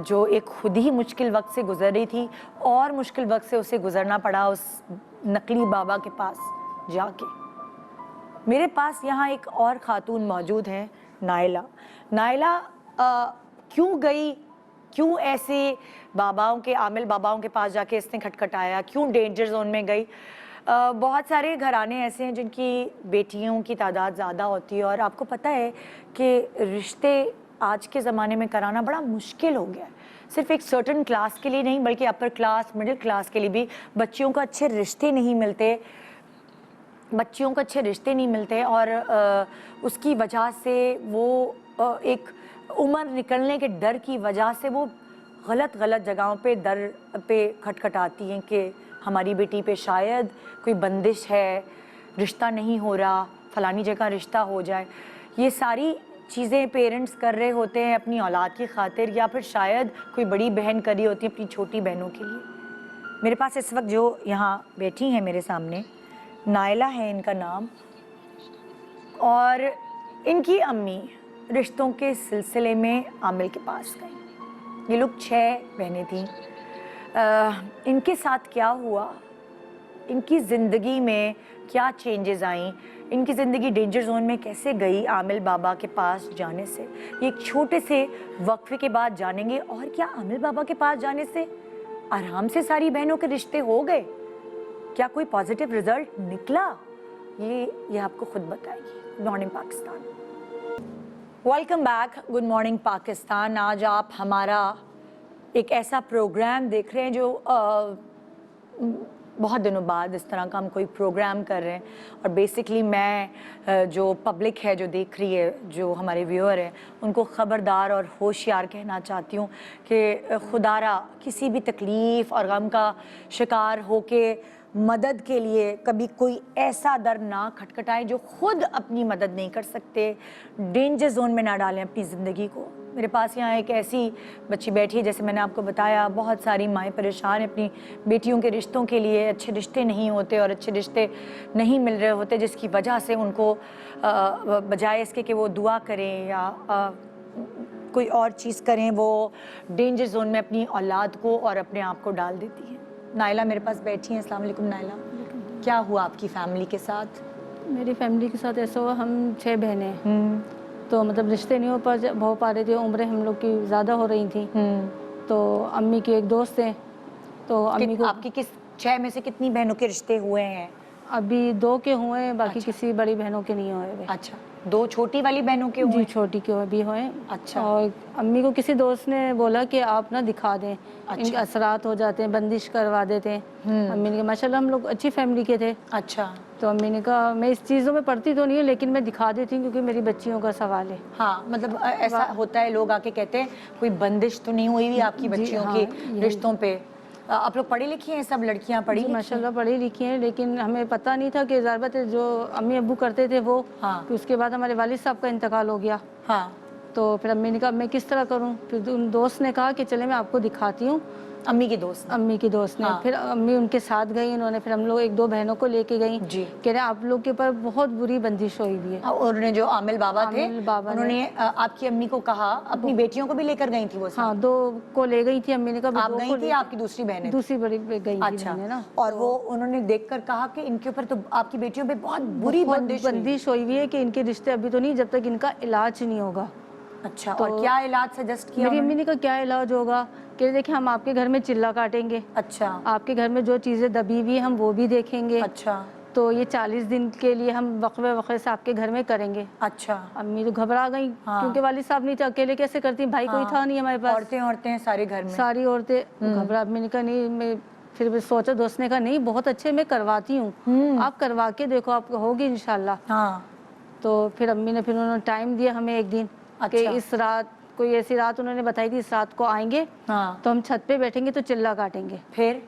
जो एक खुद ही मुश्किल वक्त से गुजर रही थी और मुश्किल वक्त से उसे गुजरना पड़ा उस नकली बाबा के पास जाके। मेरे पास यहाँ एक और ख़ातून मौजूद है, नायला। नायला क्यों गई, क्यों ऐसे बाबाओं के आमिल बाबाओं के पास जाके इसने खटखटाया, क्यों डेंजर जोन में गई? बहुत सारे घराने ऐसे हैं जिनकी बेटियों की तादाद ज़्यादा होती है और आपको पता है कि रिश्ते आज के ज़माने में कराना बड़ा मुश्किल हो गया है। सिर्फ एक सर्टन क्लास के लिए नहीं बल्कि अपर क्लास, मिडिल क्लास के लिए भी बच्चियों को अच्छे रिश्ते नहीं मिलते और उसकी वजह से वो एक उम्र निकलने के डर की वजह से वो गलत जगहों पे दर पे खटखटाती हैं कि हमारी बेटी पे शायद कोई बंदिश है, रिश्ता नहीं हो रहा, फलानी जगह रिश्ता हो जाए। ये सारी चीज़ें पेरेंट्स कर रहे होते हैं अपनी औलाद की खातिर, या फिर शायद कोई बड़ी बहन करी होती है अपनी छोटी बहनों के लिए। मेरे पास इस वक्त जो यहाँ बैठी हैं मेरे सामने, नायला है इनका नाम, और इनकी अम्मी रिश्तों के सिलसिले में आमिल के पास गई। ये लोग 6 बहनें थीं। इनके साथ क्या हुआ, इनकी ज़िंदगी में क्या चेंजेस आई, इनकी ज़िंदगी डेंजर जोन में कैसे गई आमिल बाबा के पास जाने से, ये एक छोटे से वक्फे के बाद जानेंगे। और क्या आमिल बाबा के पास जाने से आराम से सारी बहनों के रिश्ते हो गए? क्या कोई पॉजिटिव रिजल्ट निकला? ये आपको खुद बताएगी। Good morning Pakistan, welcome back. Good morning Pakistan. आज आप हमारा एक ऐसा प्रोग्राम देख रहे हैं जो बहुत दिनों बाद इस तरह का हम कोई प्रोग्राम कर रहे हैं। और बेसिकली मैं जो पब्लिक है जो देख रही है, जो हमारे व्यूअर हैं, उनको ख़बरदार और होशियार कहना चाहती हूँ कि खुदारा किसी भी तकलीफ़ और गम का शिकार होके मदद के लिए कभी कोई ऐसा दर ना खटखटाएं जो खुद अपनी मदद नहीं कर सकते। डेंजर जोन में ना डालें अपनी ज़िंदगी को। मेरे पास यहाँ एक ऐसी बच्ची बैठी है, जैसे मैंने आपको बताया, बहुत सारी माएँ परेशान हैं अपनी बेटियों के रिश्तों के लिए। अच्छे रिश्ते नहीं होते और अच्छे रिश्ते नहीं मिल रहे होते, जिसकी वजह से उनको बजाय इसके कि वो दुआ करें या कोई और चीज़ करें, वो डेंजर जोन में अपनी औलाद को और अपने आप को डाल देती हैं। नायला मेरे पास बैठी हैं। अस्सलाम वालेकुम नायला, क्या हुआ आपकी फैमिली के साथ? मेरी फैमिली के साथ ऐसा हुआ, हम 6 बहनें, तो मतलब रिश्ते नहीं हो पा रहे थे, उम्रें हम लोग की ज़्यादा हो रही थी। तो अम्मी के एक दोस्त थे, तो अम्मी को आपकी 6 में से कितनी बहनों के रिश्ते हुए हैं? अभी 2 के हुए हैं, बाकी किसी बड़ी बहनों के नहीं हुए हुए। अच्छा, 2 छोटी वाली बहनों के जी हुए? छोटी के भी हुए। अच्छा। और अम्मी को किसी दोस्त ने बोला कि आप ना दिखा दें, इनके असरात हो जाते हैं, बंदिश करवा देते हैं। अम्मी ने कहा माशाल्लाह हम लोग अच्छी फैमिली के थे, अच्छा। तो अम्मी ने कहा मैं इस चीज़ों में पढ़ती तो नहीं हूँ लेकिन मैं दिखा देती हूँ क्योंकि मेरी बच्चियों का सवाल है। हाँ, मतलब ऐसा होता है, लोग आके कहते हैं कोई बंदिश तो नहीं हुई हुई आपकी बच्चियों हाँ, की यही। रिश्तों पे। आप लोग पढ़ी लिखी हैं, सब लड़कियां पढ़ी जी लिखी हैं? माशाल्लाह पढ़ी लिखी हैं, लेकिन हमें पता नहीं था कि ज़ारबत है जो अम्मी अब्बू करते थे वो, हाँ। कि उसके बाद हमारे वालिद साहब का इंतकाल हो गया। हाँ। तो फिर अम्मी ने कहा मैं किस तरह करूं, फिर उन दोस्त ने कहा कि चले मैं आपको दिखाती हूँ। अम्मी की दोस्त ने? अम्मी की दोस्त ने। हाँ। फिर अम्मी उनके साथ गई, उन्होंने फिर हम लोग 1-2 बहनों को लेके गई। जी। कह रहे आप लोग के ऊपर बहुत बुरी बंदिश हुई हुई है। और उन्होंने जो आमिल बाबा थे, आमिल बाबा ने- उन्होंने आपकी अम्मी को कहा, अपनी बेटियों को भी लेकर गई थी वो साथ? हाँ 2 को ले गई थी अम्मी ने कहा। आप गई थी या आपकी दूसरी बहनें? दूसरी बड़ी गई थी अच्छा। बहनें ना। और वो उन्होंने देखकर कहा कि इनके ऊपर तो आपकी बेटियों पे बहुत बुरी बहुत बंदिश हुई। बंदिश हुई हुई है कि इनके रिश्ते अभी तो नहीं जब तक इनका इलाज नहीं होगा। अच्छा, और क्या इलाज सजेस्ट किया मेरी उन्होंने? अम्मी ने कहा क्या इलाज होगा, कि देखिए हम आपके घर में चिल्ला काटेंगे, अच्छा। आपके घर में जो चीज़ें दबी हुई हैं हम वो भी देखेंगे। अच्छा। तो ये 40 दिन के लिए हम वक्फे वक्फे से आपके घर में करेंगे। अच्छा। अम्मी तो घबरा गई, हाँ। क्योंकि वालिद साहब नहीं थे, अकेले कैसे करती, भाई कोई था नहीं हमारे पास। औरतें हैं सारे घर में। सारी औरतें घबरा। अम्मी ने कहा नहीं, मैं फिर भी सोचा, दोस्त ने कहा नहीं बहुत अच्छे मैं करवाती हूँ, आप करवा के देखो आपको होगी इंशाल्लाह। हाँ। तो फिर अम्मी ने फिर उन्होंने टाइम दिया हमें एक दिन कि अच्छा। इस रात, कोई ऐसी रात उन्होंने बताई थी इस रात को आएंगे हाँ। तो हम छत पे बैठेंगे तो चिल्ला काटेंगे। फिर?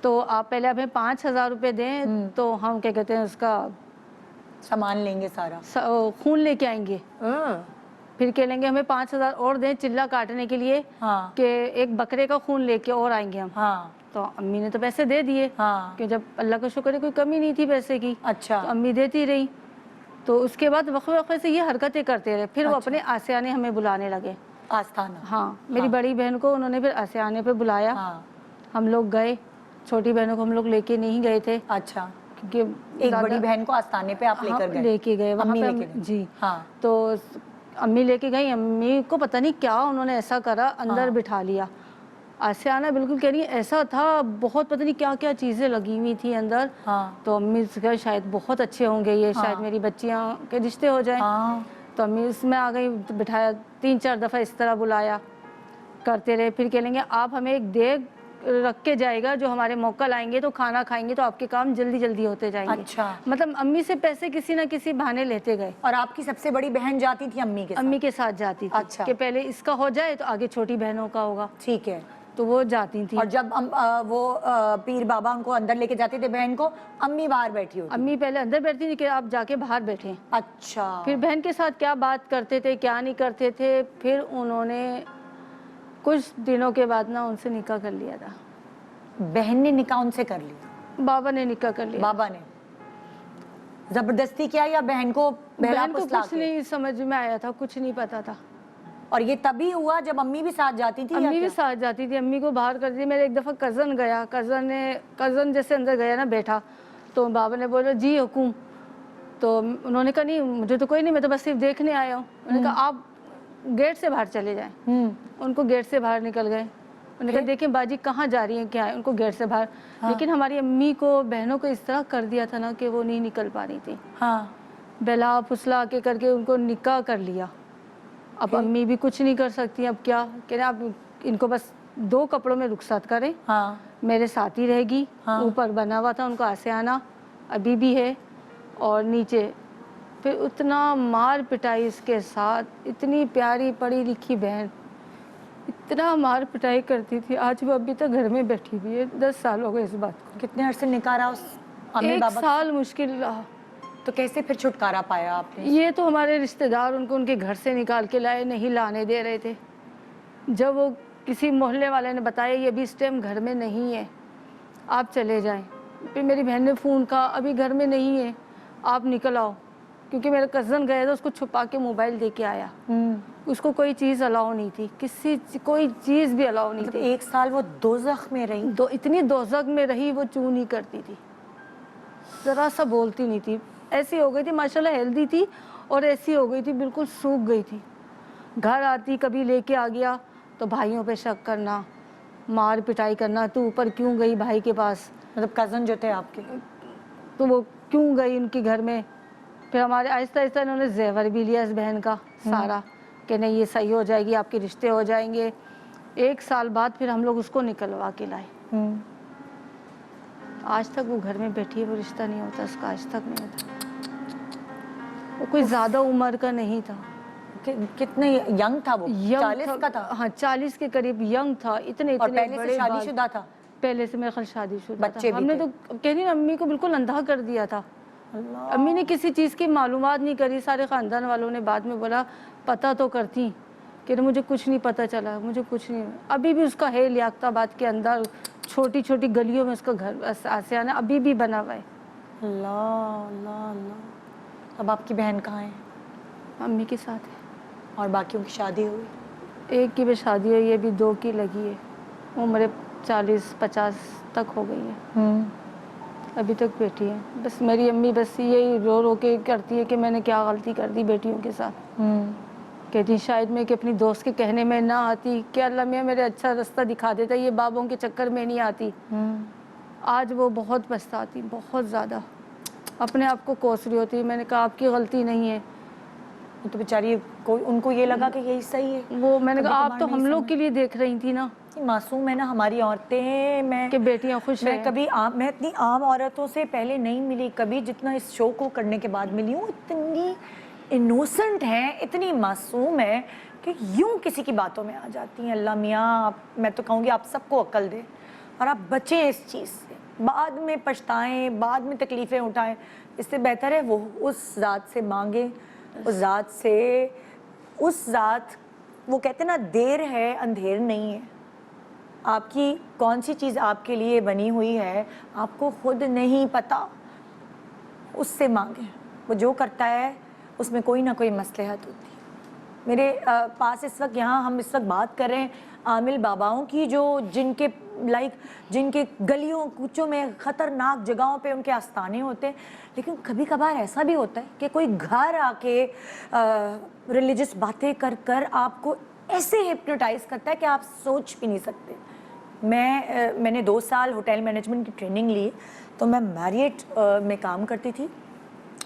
तो आप पहले हमें 5,000 रुपये दें तो हम क्या कहते हैं उसका सामान लेंगे सारा। खून लेके आएंगे। फिर कह लेंगे हमें 5,000 और दें चिल्ला काटने के लिए, हाँ। कि एक बकरे का खून लेके और आएंगे हम। हाँ। तो अम्मी ने तो पैसे दे दिए, हाँ। कि जब अल्लाह का शुक्र है कोई कमी नहीं थी पैसे की। अच्छा। तो अम्मी देती रही। तो उसके बाद वक्फे वक्फे से ये हरकतें करते रहे। फिर वो अपने आसियाने हमें बुलाने लगे। आस्थाना? हाँ, मेरी बड़ी बहन को उन्होंने फिर आसियाने पे बुलाया। हाँ। हम लोग गए, छोटी बहनों को हम लोग लेके नहीं गए थे, अच्छा। क्योंकि एक बड़ी बहन को आस्थाने पे आप लेकर गए? लेके गए वहाँ अम्मी पे लेके गई? जी। हाँ। तो अम्मी लेके गई, अम्मी को पता नहीं क्या उन्होंने ऐसा करा, अंदर बिठा लिया। आसियाना बिल्कुल कह रही है ऐसा था, बहुत पता नहीं क्या क्या चीज़ें लगी हुई थी अंदर। हाँ। तो अम्मी से कहा शायद बहुत अच्छे होंगे ये, शायद मेरी बच्चियाँ के रिश्ते हो जाए। हाँ। तो अम्मी उसमें आ गई, तो बिठाया, 3-4 दफ़ा इस तरह बुलाया, करते रहे। फिर कह लेंगे आप हमें एक देग रख के जाएगा, जो हमारे मौका आएंगे तो खाना खाएंगे तो आपके काम जल्दी जल्दी होते जाएंगे। अच्छा। मतलब अम्मी से पैसे किसी ना किसी बहाने लेते गए। और आपकी सबसे बड़ी बहन जाती थी अम्मी के साथ? अम्मी के साथ जाती थी। अच्छा। कि पहले इसका हो जाए तो आगे छोटी बहनों का होगा, ठीक है। तो वो जाती थी। और जब वो पीर बाबा उनको अंदर लेके जाते थे बहन को, अम्मी बाहर बैठी होती? अम्मी पहले अंदर बैठती थी कि आप जाके बाहर बैठे। अच्छा। फिर बहन के साथ क्या बात करते थे क्या नहीं करते थे। फिर उन्होंने कुछ दिनों के बाद ना उनसे निकाह कर लिया था। बहन ने निकाह उनसे कर लिया? बाबा ने निकाह कर लिया। बाबा ने जबरदस्ती किया या बहन को बहला बहन को फुसला कुछ के? नहीं समझ में आया था, कुछ नहीं पता था। और ये तभी हुआ जब अम्मी भी साथ जाती थी? या अम्मी भी क्या? साथ जाती थी, अम्मी को बाहर करती थी। मेरे एक दफ़ा कज़न गया, कज़न जैसे अंदर गया ना बैठा, तो बाबा ने बोला जी हुकुम। तो उन्होंने कहा नहीं मुझे तो कोई नहीं, मैं तो बस सिर्फ देखने आया हूँ। उन्होंने कहा आप गेट से बाहर चले जाएं। उनको गेट से बाहर निकल गए। उन्होंने कहा देखिए बाजी कहाँ जा रही हैं क्या है, उनको गेट से बाहर। लेकिन हमारी अम्मी को बहनों को इस तरह कर दिया था ना कि वो नहीं निकल पा रही थी। हाँ। बहला फुसला के करके उनको निकाह कर लिया। अब अम्मी भी कुछ नहीं कर सकती, अब क्या कह रहे आप इनको बस 2 कपड़ों में रुखसत करें। हाँ। मेरे साथ ही रहेगी। हाँ। ऊपर बना हुआ था उनको आसियाना, अभी भी है, और नीचे फिर उतना मार पिटाई इसके साथ। इतनी प्यारी पढ़ी लिखी बहन, इतना मार पिटाई करती थी। आज वो अभी तक घर में बैठी हुई है, 10 साल हो गए इस बात को। कितने अरसे निकाह रहा उस अम्मी 1 बाबा? साल मुश्किल रहा। तो कैसे फिर छुटकारा पाया आपने? ये तो हमारे रिश्तेदार उनको उनके घर से निकाल के लाए, नहीं लाने दे रहे थे। जब वो किसी मोहल्ले वाले ने बताया ये भी इस टाइम घर में नहीं है, आप चले जाएं। फिर मेरी बहन ने फ़ोन कहा अभी घर में नहीं है, आप निकल आओ। क्योंकि मेरा कज़न गया था, उसको छुपा के मोबाइल दे के आया। उसको कोई चीज़ अलाउ नहीं थी, कोई चीज़ भी अलाउ नहीं मतलब थी। 1 साल वो दोज़ख में रही? इतनी दोज़ख में रही, वो चू नहीं करती थी, ज़रा सा बोलती नहीं थी। ऐसी हो गई थी माशाल्लाह, हेल्दी थी, और ऐसी हो गई थी बिल्कुल सूख गई थी। घर आती कभी लेके आ गया तो भाइयों पे शक करना, मार पिटाई करना, तू ऊपर क्यों गई भाई के पास। मतलब कज़न जो थे आपके? तो वो क्यों गई उनके घर में। फिर हमारे आहिस्ता आहिस्ता इन्होंने जेवर भी लिया इस बहन का सारा, कि नहीं ये सही हो जाएगी, आपके रिश्ते हो जाएंगे। 1 साल बाद फिर हम लोग उसको निकलवा के लाए। आज तक वो घर में बैठी है, वो रिश्ता नहीं होता उसका, आज तक नहीं होता। वो कोई ज़्यादा उम्र का नहीं था। कितने यंग था वो? 40 का था? हाँ 40 के करीब यंग था। इतने और इतने पहले से बड़े बाल। शादीशुदा था? पहले से मेरे ख्याल शादीशुदा बच्चे था। भी हमने थे? तो कह रही ना, अम्मी को बिल्कुल अंधा कर दिया था। अम्मी ने किसी चीज़ की मालूमात नहीं करी। सारे ख़ानदान वालों ने बाद में बोला पता तो करती, कि मुझे कुछ नहीं पता चला, मुझे कुछ नहीं। अभी भी उसका है लियाकताबाद के अंदर छोटी छोटी गलियों में उसका घर आशियाना अभी भी बना हुआ है। अल्लाह अल्लाह अल्लाह। अब आपकी बहन कहाँ है? अम्मी के साथ है। और बाकियों की शादी हुई? एक की भी शादी हुई है, अभी 2 की लगी है। उम्र 40-50 तक हो गई है, अभी तक बेटी है। बस मेरी अम्मी बस यही रो रो के करती है कि मैंने क्या गलती कर दी बेटियों के साथ। कहती शायद मैं कि अपनी दोस्त के कहने में ना आती, कि अल्लाह मियाँ मेरे अच्छा रास्ता दिखा देता, ये बाबों के चक्कर में नहीं आती। आज वो बहुत पछताती, बहुत ज़्यादा अपने आप को कोस रही होती। मैंने कहा आपकी गलती नहीं है। तो बेचारी कोई, उनको ये लगा कि यही सही है। वो मैंने कहा आप तो नहीं हम लोग के लिए देख रही थी ना, मासूम है ना हमारी औरतें। मैं कि बेटियां खुश मैं हैं। कभी मैं इतनी आम औरतों से पहले नहीं मिली कभी जितना इस शो को करने के बाद मिली हूँ। इतनी इनोसेंट हैं, इतनी मासूम है कि यूं किसी की बातों में आ जाती हैं। अल्लाह मियाँ, मैं तो कहूँगी आप सबको अक्ल दे और आप बचें इस चीज़ से। बाद में पछताएं, बाद में तकलीफ़ें उठाएं, इससे बेहतर है वो उस ज़ात से मांगे, उस ज़ात से, उस ज़ात, वो कहते ना देर है अंधेर नहीं है। आपकी कौन सी चीज़ आपके लिए बनी हुई है आपको खुद नहीं पता, उससे मांगे। वो जो करता है उसमें कोई ना कोई मसलहत होती है। मेरे पास इस वक्त, यहाँ हम इस वक्त बात कर रहे हैं आमिल बाबाओं की, जो जिनके गलियों कूचों में ख़तरनाक जगहों पे उनके आस्थाने होते हैं। लेकिन कभी कभार ऐसा भी होता है कि कोई घर आके रिलीजियस बातें कर कर आपको ऐसे हिप्नोटाइज करता है कि आप सोच भी नहीं सकते। मैंने 2 साल होटल मैनेजमेंट की ट्रेनिंग ली, तो मैं मैरियट में काम करती थी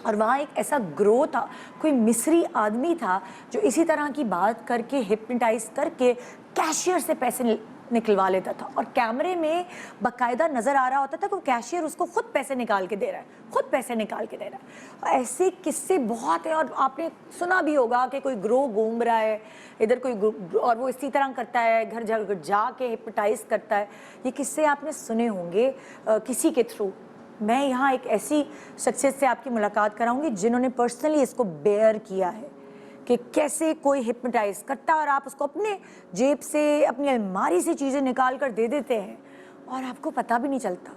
और वहाँ एक ऐसा ग्रो था, कोई मिस्री आदमी था जो इसी तरह की बात करके हिप्नोटाइज करके कैशियर से पैसे निकलवा लेता था और कैमरे में बाकायदा नज़र आ रहा होता था कि कैशियर उसको खुद पैसे निकाल के दे रहा है, खुद पैसे निकाल के दे रहा है। ऐसे किस्से बहुत हैं और आपने सुना भी होगा कि कोई ग्रो घूम रहा है इधर, कोई और वो इसी तरह करता है, घर जाके हिप्नोटाइज करता है। ये किस्से आपने सुने होंगे किसी के थ्रू। मैं यहाँ एक ऐसी शख्सियत से आपकी मुलाकात कराऊंगी जिन्होंने पर्सनली इसको बेयर किया है कि कैसे कोई हिप्नोटाइज करता है और आप उसको अपने जेब से, अपनी अलमारी से चीज़ें निकाल कर दे देते हैं और आपको पता भी नहीं चलता।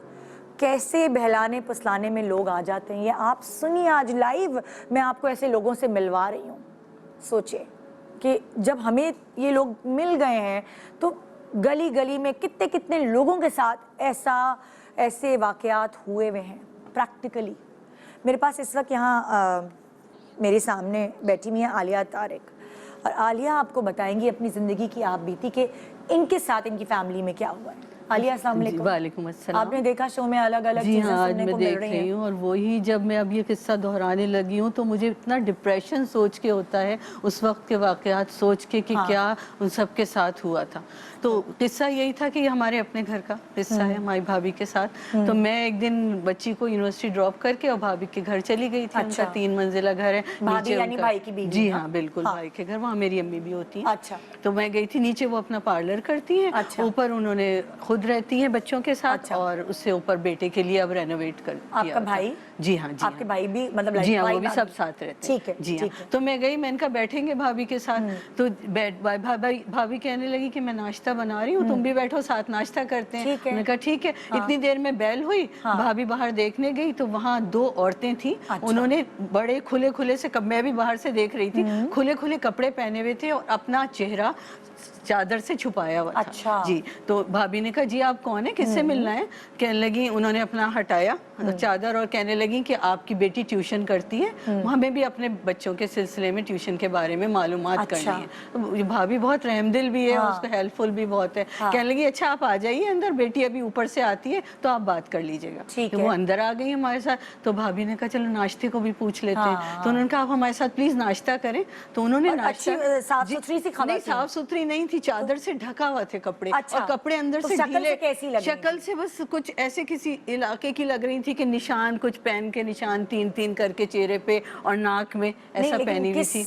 कैसे बहलाने फुसलाने में लोग आ जाते हैं, ये आप सुनिए। आज लाइव मैं आपको ऐसे लोगों से मिलवा रही हूँ। सोचिए कि जब हमें ये लोग मिल गए हैं तो गली गली में कितने कितने लोगों के साथ ऐसे वाक़यात हुए हुए हैं प्रैक्टिकली। मेरे पास इस वक्त यहाँ मेरे सामने बैठी हुई है आलिया तारिक, और आलिया आपको बताएंगी अपनी ज़िंदगी की आप बीती कि इनके साथ इनकी फैमिली में क्या हुआ है। आलिया अस्सलाम वालेकुम। वालेकुम अस्सलाम। आपने देखा शो में अलग अलग जी चीज़ें हाँ, आज सुनने मैं को मिल देख रही रही हैं। हूँ और वही जब मैं अब ये किस्सा दोहराने लगी हूँ तो मुझे इतना डिप्रेशन सोच के होता है, उस वक्त के वाक़यात सोच के कि क्या उन सब के साथ हुआ था। तो किस्सा यही था कि ये हमारे अपने घर का किस्सा है, हमारी भाभी के साथ। तो मैं एक दिन बच्ची को यूनिवर्सिटी ड्रॉप करके और भाभी के घर चली गई थी। उनका 3 मंजिला घर है। भाभी नीचे यानी उनका- भाई की बीवी? जी हाँ बिल्कुल, भाई के घर, वहाँ मेरी अम्मी भी होती है। अच्छा। तो मैं गई थी, नीचे वो अपना पार्लर करती हैं, अच्छा। ऊपर उन्होंने खुद रहती हैं बच्चों के साथ। अच्छा। और उससे ऊपर बेटे के लिए अब रेनोवेट कर दिया आपका था। भाई? जी हाँ, जी आपके हाँ। भाई भी मतलब जी हाँ, भाई वो भी भाभी? सब साथ रहते हैं। ठीक है, जी हाँ। ठीक है। तो मैं गई, मैंने कहा बैठेंगे भाभी के साथ। तो भाभी कहने लगी कि मैं नाश्ता बना रही हूँ, तुम भी बैठो साथ नाश्ता करते हैं। ठीक है। मैंने कहा ठीक है। इतनी देर में बेल हुई, भाभी बाहर देखने गई तो वहाँ 2 औरतें थी। उन्होंने बड़े खुले खुले से, मैं भी बाहर से देख रही थी, खुले खुले कपड़े पहने हुए थे और अपना चेहरा चादर से छुपाया हुआ था। अच्छा। जी। तो भाभी ने कहा जी आप कौन है, किससे मिलना है? कहने लगी, उन्होंने अपना हटाया चादर और कहने लगी कि आपकी बेटी ट्यूशन करती है, हमें भी अपने बच्चों के सिलसिले में ट्यूशन के बारे में मालूमात करनी है। तो ये भाभी बहुत रहमदिल भी है, उसको हेल्पफुल भी बहुत है। कहने लगी अच्छा आप आ जाइए अंदर, बेटी अभी ऊपर से आती है तो आप बात कर लीजिएगा। तो वो अंदर आ गई हमारे साथ। तो भाभी ने कहा चलो नाश्ते को भी पूछ लेते हैं। तो उन्होंने कहा आप हमारे साथ प्लीज नाश्ता करें। तो उन्होंने नाश्ता, साफ सुथरी सी खबर, नहीं साफ सुथरी नहीं थी, चादर से ढका हुआ थे कपड़े, और कपड़े अंदर से ढीले। शक्ल से बस कुछ ऐसे किसी इलाके की लग रही थी कि निशान, कुछ पेन के निशान 3-3 करके चेहरे पे और नाक में ऐसा पहनी हुई थी।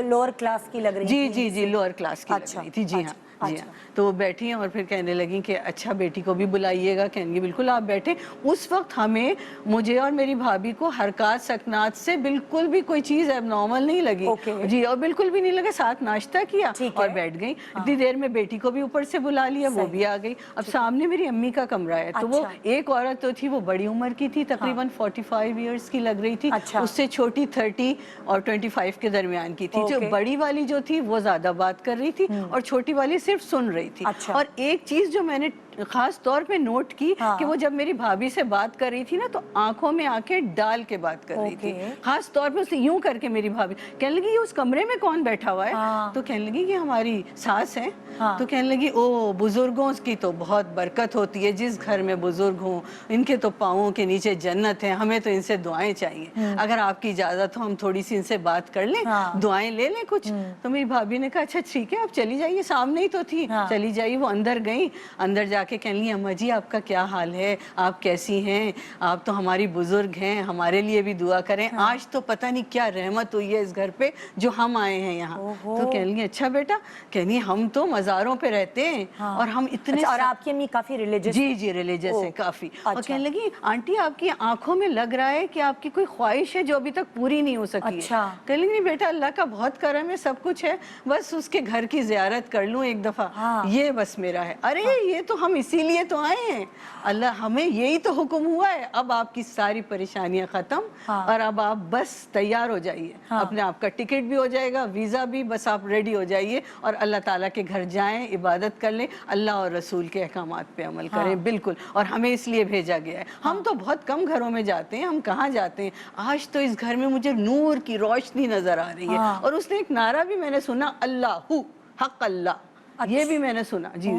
लोअर क्लास की लग रही जी थी? जी जी लोअर क्लास की लग रही थी। जी हाँ जी हाँ। तो वो बैठी हैं और फिर कहने लगी कि अच्छा बेटी को भी बुलाइएगा। कहेंगे बिल्कुल आप बैठे। उस वक्त हमें, मुझे और मेरी भाभी को हरकत सकनात से बिल्कुल भी कोई चीज़ एबनॉर्मल नहीं लगी। जी, और बिल्कुल भी नहीं लगा। साथ नाश्ता किया और बैठ गई। इतनी देर में बेटी को भी ऊपर से बुला लिया, वो भी आ गई। अब सामने मेरी अम्मी का कमरा है। तो वो एक औरत तो थी, वो बड़ी उम्र की थी, तकरीबन 45 ईयर्स की लग रही थी। उससे छोटी 30 और 25 के दरमियान की थी। जो बड़ी वाली जो थी वो ज्यादा बात कर रही थी और छोटी वाली सिर्फ सुन रही थी। और एक चीज जो मैंने खास तौर पे नोट की कि वो जब मेरी भाभी से बात कर रही थी ना, तो आंखों में आंखें डाल के बात कर रही थी। खास तौर पे उसने यूं करके, मेरी भाभी कहने लगी उस कमरे में कौन बैठा हुआ है? तो कहने लगी कि हमारी सास है। तो कहने लगी ओ बुजुर्गों की तो बहुत बरकत होती है, जिस घर में बुजुर्ग हों इनके तो पाँवों के नीचे जन्नत है, हमें तो इनसे दुआएं चाहिए। अगर आपकी इजाजत हो हम थोड़ी सी इनसे बात कर लें, दुआएं ले लें कुछ। तो मेरी भाभी ने कहा अच्छा ठीक है आप चली जाइए, सामने ही तो थी, चली जाइए। वो अंदर गई। अंदर जाके कहने लगी अम्मा जी आपका क्या हाल है, आप कैसी हैं? आप तो हमारी बुजुर्ग हैं, हमारे लिए भी दुआ करें। आज तो पता नहीं क्या रहमत हुई है इस घर पे जो हम आए हैं यहाँ। तो कहने लगी अच्छा बेटा, कहनी हम तो मज़ारों पे रहते हैं और हम इतने। और आपकी अम्मी काफी रिलीजियस? जी जी रिलीजियस है काफी। और कहने लगी आंटी आपकी आंखों में लग रहा है कि आपकी कोई ख्वाहिश है जो अभी तक पूरी नहीं हो सकी है। कहने लगी बेटा अल्लाह का बहुत करम है, सब कुछ है, बस उसके घर की जियारत कर लूं एक दफा, ये बस मेरा है। अरे ये तो हम इसीलिए तो आए हैं, अल्लाह हमें यही तो हुक्म हुआ है। अब आपकी सारी परेशानियां खत्म और अब आप बस तैयार हो जाइए, अपने आपका टिकट भी हो जाएगा, वीजा भी, बस आप रेडी हो जाइए और अल्लाह ताला के घर जाएं, इबादत कर लें, अल्लाह और रसूल के अहकामात पे अमल करें। बिल्कुल, और हमें इसलिए भेजा गया है। हम तो बहुत कम घरों में जाते हैं, हम कहाँ जाते हैं। आज तो इस घर में मुझे नूर की रोशनी नजर आ रही है। और उसने एक नारा भी मैंने सुना, अल्लाहु हक अल्लाह, ये भी मैंने सुना जी।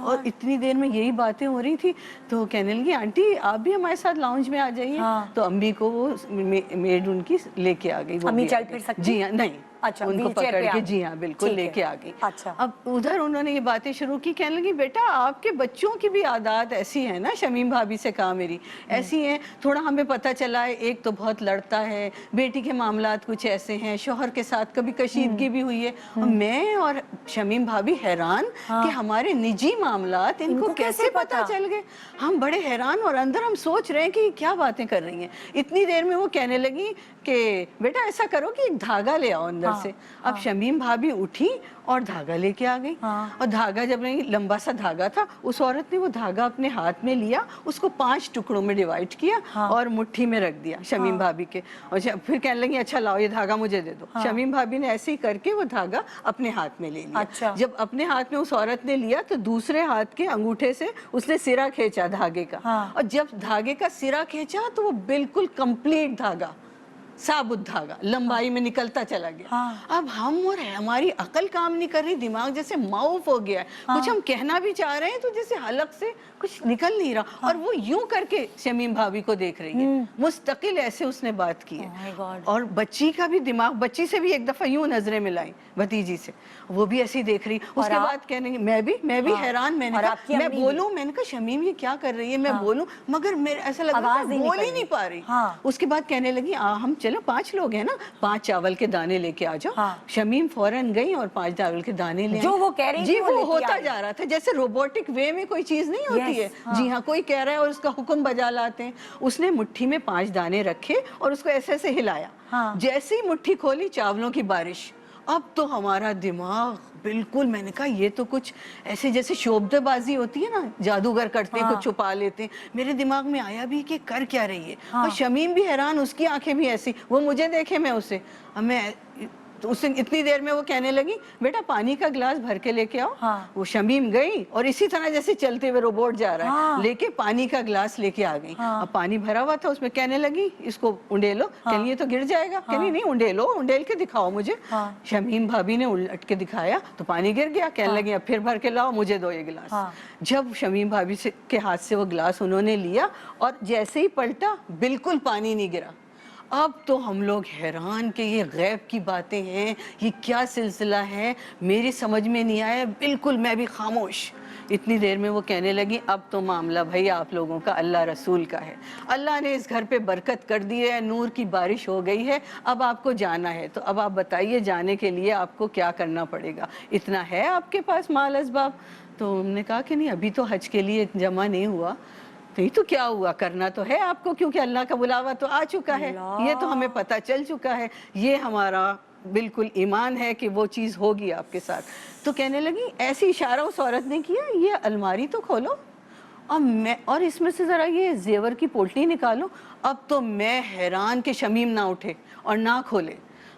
और इतनी देर में यही बातें हो रही थी। तो कहने लगी आंटी आप भी हमारे साथ लाउंज में आ जाइए। तो अम्मी को वो मेड उनकी लेके आ गई। अम्मी चल फिर सकती? जी हाँ, नहीं अच्छा, उनको पकड़ के, जी हाँ बिल्कुल लेके आ गई। अच्छा। अब उधर उन्होंने ये बातें शुरू की। कहने लगी बेटा आपके बच्चों की भी आदत ऐसी है ना, शमीम भाभी से कहा मेरी ऐसी है, थोड़ा हमें पता चला है, एक तो बहुत लड़ता है, बेटी के मामलात कुछ ऐसे हैं, शोहर के साथ कभी कशीदगी भी हुई है। मैं और शमीम भाभी हैरान कि हमारे निजी मामलात इनको कैसे पता चल गए। हम बड़े हैरान और अंदर हम सोच रहे हैं कि क्या बातें कर रही हैं। इतनी देर में वो कहने लगी कि बेटा ऐसा करो कि एक धागा ले आओ अंदर से। अब शमीम भाभी उठी और धागा लेके आ गई। और धागा जब नहीं, लंबा सा धागा था, उस औरत ने वो धागा अपने हाथ में लिया, उसको 5 टुकड़ों में डिवाइड किया और मुट्ठी में रख दिया शमीम भाभी के। और फिर कहने लगी अच्छा लाओ ये धागा मुझे दे दो। शमीम भाभी ने ऐसे ही करके वो धागा अपने हाथ में ले लिया। जब अपने हाथ में उस औरत ने लिया तो दूसरे हाथ के अंगूठे से उसने सिरा खींचा धागे का। और जब धागे का सिरा खींचा तो वो बिल्कुल कंप्लीट धागा, साबुत धागा लंबाई में निकलता चला गया। अब हम और हमारी अकल काम नहीं कर रही, दिमाग जैसे माउफ हो गया है। कुछ हम कहना भी चाह रहे हैं तो जैसे हलक से कुछ निकल नहीं रहा। और वो यूं करके शमीम भाभी को देख रही है, मुस्तकिल ऐसे उसने बात की है। और बच्ची का भी दिमाग, बच्ची से भी एक दफा यूं नजरें मिलाई भतीजी से, वो भी ऐसे ही देख रही। उसके बाद कहने लगी मैं भी हैरान। मैंने कहा मैं बोलूं, मैंने कहा शमीम ये क्या कर रही है, मैं बोलूं, मगर मेरे ऐसा लग रहा है बोल ही नहीं पा रही। उसके बाद कहने लगी हम चलो 5 लोग हैं ना, 5 चावल के दाने लेके आ जाओ। शमीम फौरन गई और 5 चावल के दाने ले जो वो कह रही जी, वो होता जा रहा था जैसे रोबोटिक वे में कोई चीज नहीं होती है। जी हाँ, कोई कह रहा है और उसका हुक्म बजा लाते हैं। उसने मुट्ठी में 5 दाने रखे और उसको ऐसे ऐसे हिलाया। जैसे ही मुट्ठी खोली, चावलों की बारिश। अब तो हमारा दिमाग बिल्कुल, मैंने कहा ये तो कुछ ऐसे जैसे शोबदेबाजी होती है ना, जादूगर करते हैं, कुछ छुपा लेते हैं। मेरे दिमाग में आया भी कि कर क्या रही है। और शमीम भी हैरान, उसकी आंखें भी ऐसी, वो मुझे देखे मैं उसे। अब मैं तो उससे इतनी देर में वो कहने लगी बेटा पानी का गिलास भर के लेके आओ। हाँ। वो शमीम गई और इसी तरह जैसे चलते हुए रोबोट जा रहा है, हाँ। लेके पानी का गिलास लेके आ गई। हाँ। अब पानी भरा हुआ था, उसमें कहने लगी इसको उंडेलो। कहनी ये तो गिर जाएगा। कहनी नहीं उंडेलो, उंडेल के दिखाओ मुझे। हाँ। शमीम भाभी ने उलट के दिखाया तो पानी गिर गया। कहने लगी अब फिर भर के लाओ, मुझे दो ये गिलास। हाँ। जब शमीम भाभी से के हाथ से वो गिलास उन्होंने लिया और जैसे ही पलटा बिल्कुल पानी नहीं गिरा। अब तो हम लोग हैरान कि ये गैब की बातें हैं, ये क्या सिलसिला है, मेरी समझ में नहीं आया। बिल्कुल मैं भी खामोश। इतनी देर में वो कहने लगी अब तो मामला भाई आप लोगों का अल्लाह रसूल का है, अल्लाह ने इस घर पे बरकत कर दी है, नूर की बारिश हो गई है, अब आपको जाना है। तो अब आप बताइए जाने के लिए आपको क्या करना पड़ेगा, इतना है आपके पास माल असबाब? तो हमने कहा कि नहीं अभी तो हज के लिए जमा नहीं हुआ। नहीं तो क्या हुआ, करना तो है आपको, क्योंकि अल्लाह का बुलावा तो आ चुका है, ये तो हमें पता चल चुका है, ये हमारा बिल्कुल ईमान है कि वो चीज़ होगी आपके साथ। तो कहने लगी ऐसी इशारा उस औरत ने किया, ये अलमारी तो खोलो और इसमें से ज़रा ये जेवर की पोटली निकालो। अब तो मैं हैरान कि शमीम ना उठे और ना खोले,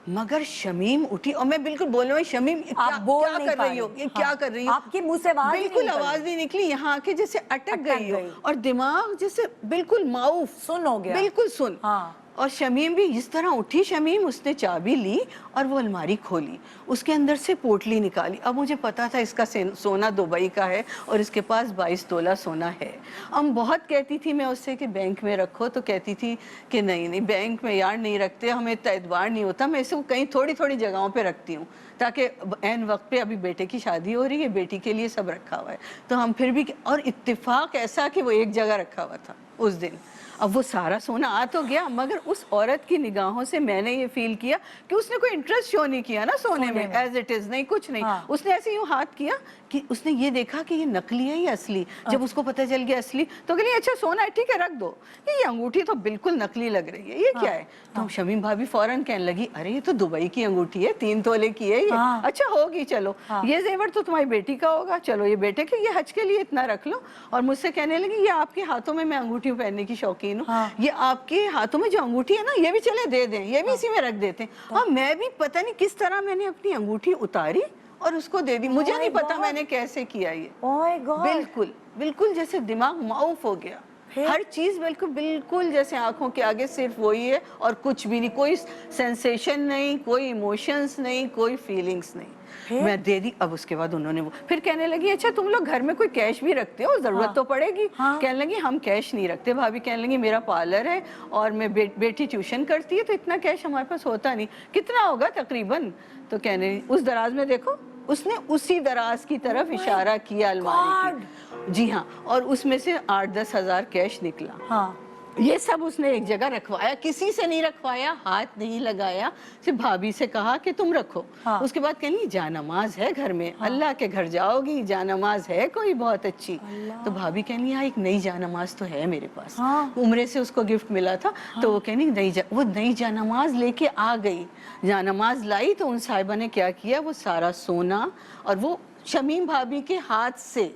मगर शमीम उठी और मैं बिल्कुल बोल रही हूँ शमीम आप बोल क्या नहीं कर पा रही हो, रही। ये हाँ। क्या कर रही हो? आपके मुंह से आवाज ही बिल्कुल नहीं निकल आवाज नहीं निकली, यहाँ आके जैसे अटक गई हो गई। और दिमाग जैसे बिल्कुल माऊफ सुन हो गया। बिल्कुल सुन। हाँ। और शमीम भी इस तरह उठी, शमीम उसने चाबी ली और वो अलमारी खोली, उसके अंदर से पोटली निकाली। अब मुझे पता था इसका सोना दुबई का है और इसके पास 22 तोला सोना है। अब बहुत कहती थी मैं उससे कि बैंक में रखो, तो कहती थी कि नहीं नहीं बैंक में यार नहीं रखते, हमें इतना एतबार नहीं होता, मैं इसको कहीं थोड़ी थोड़ी जगहों पे रखती हूँ ताकि ऐन वक्त पे अभी बेटे की शादी हो रही है, बेटी के लिए सब रखा हुआ है। तो हम फिर भी, और इत्तेफाक ऐसा कि वो एक जगह रखा हुआ था उस दिन। अब वो सारा सोना आ तो गया, मगर उस औरत की निगाहों से मैंने ये फील किया कि उसने कोई इंटरेस्ट शो नहीं किया ना सोने में, एज इट इज नहीं, कुछ नहीं। हाँ। उसने ऐसे यूं हाथ किया कि उसने ये देखा कि ये नकली है या असली। जब उसको पता चल गया असली तो कहली अच्छा सोना है ठीक है रख दो, ये अंगूठी तो बिल्कुल नकली लग रही है, ये क्या है? तो शमीम भाभी फौरन कहने लगी अरे ये तो दुबई की अंगूठी है, 3 तोले की है ये। हाँ। अच्छा होगी, चलो ये जेवर तो तुम्हारी बेटी का होगा, चलो ये बेटे के, ये हज के लिए इतना रख लो। और मुझसे कहने लगी ये आपके हाथों में, मैं अंगूठी पहनने की शौकीन हूँ, हाँ। ये आपके हाथों में जो अंगूठी है ना ये भी चले दे दें, ये भी इसी में रख देते हैं। और मैं भी पता नहीं किस तरह मैंने अपनी अंगूठी उतारी और उसको दे दी, मुझे नहीं पता मैंने कैसे किया ये। Oh my God. बिल्कुल बिल्कुल जैसे दिमाग माउफ हो गया, हर चीज बिल्कुल बिल्कुल जैसे आंखों के आगे सिर्फ वही है और कुछ भी नहीं, कोई सेंसेशन नहीं, कोई इमोशंस नहीं, कोई फीलिंग्स नहीं। मैं दे दी। अब उसके बाद उन्होंने वो फिर कहने लगी अच्छा तुम लोग घर में कोई कैश भी रखते हो, जरूरत तो पड़ेगी। कहने लगी हम कैश नहीं रखते। भाभी कहने लगी मेरा पार्लर है और मैं बेटी ट्यूशन करती है तो इतना कैश हमारे पास होता नहीं, कितना होगा तकरीबन? तो कहने उस दराज में देखो, उसने उसी दराज की तरफ इशारा किया अलमारी की। जी हाँ, और उसमें से 8-10 हज़ार कैश निकला। हाँ। ये सब उसने एक जगह रखवाया, किसी से नहीं रखवाया, हाथ नहीं लगाया, सिर्फ भाभी से कहा कि तुम रखो। हाँ। उसके बाद कहनी जानमाज है घर में, अल्लाह के घर जाओगी, जानमाज है कोई बहुत अच्छी। तो भाभी कहनी यहाँ एक नई जानमाज तो है मेरे पास। हाँ। उम्रे से उसको गिफ्ट मिला था। तो वो कहनी वो नई जानमाज लेके आ गई। जानमाज लाई तो उन साहिबा ने क्या किया, वो सारा सोना और वो शमीम भाभी के हाथ से,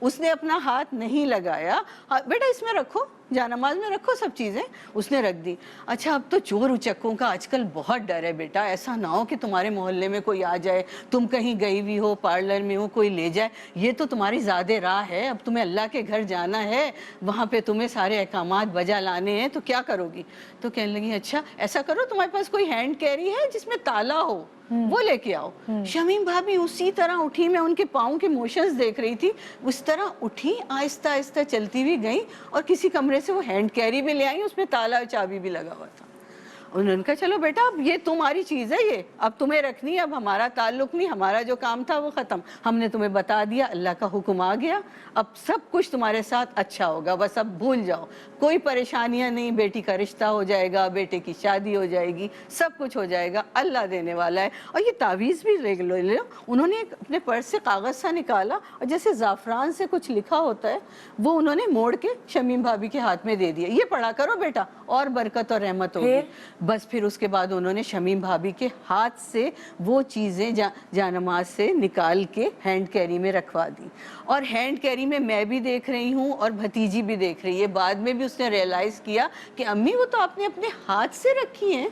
उसने अपना हाथ नहीं लगाया, बेटा इसमें रखो, जानमाज में रखो सब चीज़ें, उसने रख दी। अच्छा अब तो चोर उचक्कों का आजकल बहुत डर है बेटा, ऐसा ना हो कि तुम्हारे मोहल्ले में कोई आ जाए, तुम कहीं गई हुई हो पार्लर में हो, कोई ले जाए। ये तो तुम्हारी ज़्यादा राह है, अब तुम्हें अल्लाह के घर जाना है, वहाँ पे तुम्हें सारे अहकामात बजा लाने हैं, तो क्या करोगी? तो कहने लगी अच्छा ऐसा करो तुम्हारे पास कोई हैंड कैरी है जिसमें ताला हो, वो लेके आओ। शमीम भाभी उसी तरह उठी, मैं उनके पाँव के मोशंस देख रही थी, उस तरह उठी, आहिस्ता आहिस्ता चलती हुई गई और किसी कमरे से वो हैंड कैरी भी ले आई, उसमें ताला और चाबी भी लगा हुआ था। उन्होंने कहा चलो बेटा अब ये तुम्हारी चीज़ है, ये अब तुम्हें रखनी है, अब हमारा ताल्लुक नहीं, हमारा जो काम था वो ख़त्म, हमने तुम्हें बता दिया, अल्लाह का हुक्म आ गया, अब सब कुछ तुम्हारे साथ अच्छा होगा, बस अब भूल जाओ, कोई परेशानियां नहीं, बेटी का रिश्ता हो जाएगा, बेटे की शादी हो जाएगी, सब कुछ हो जाएगा, अल्लाह देने वाला है। और ये तावीज़ भी ले लो। उन्होंने एक अपने पर्स से कागज़ सा निकाला और जैसे ज़ाफ़रान से कुछ लिखा होता है वो उन्होंने मोड़ के शमीम भाभी के हाथ में दे दिया, ये पढ़ा करो बेटा और बरकत और रहमत होगी। बस फिर उसके बाद उन्होंने शमीम भाभी के हाथ से वो चीज़ें जानमाज से निकाल के हैंड कैरी में रखवा दी। और हैंड कैरी में मैं भी देख रही हूँ और भतीजी भी देख रही है। बाद में भी उसने रियलाइज़ किया कि अम्मी वो तो आपने अपने हाथ से रखी हैं।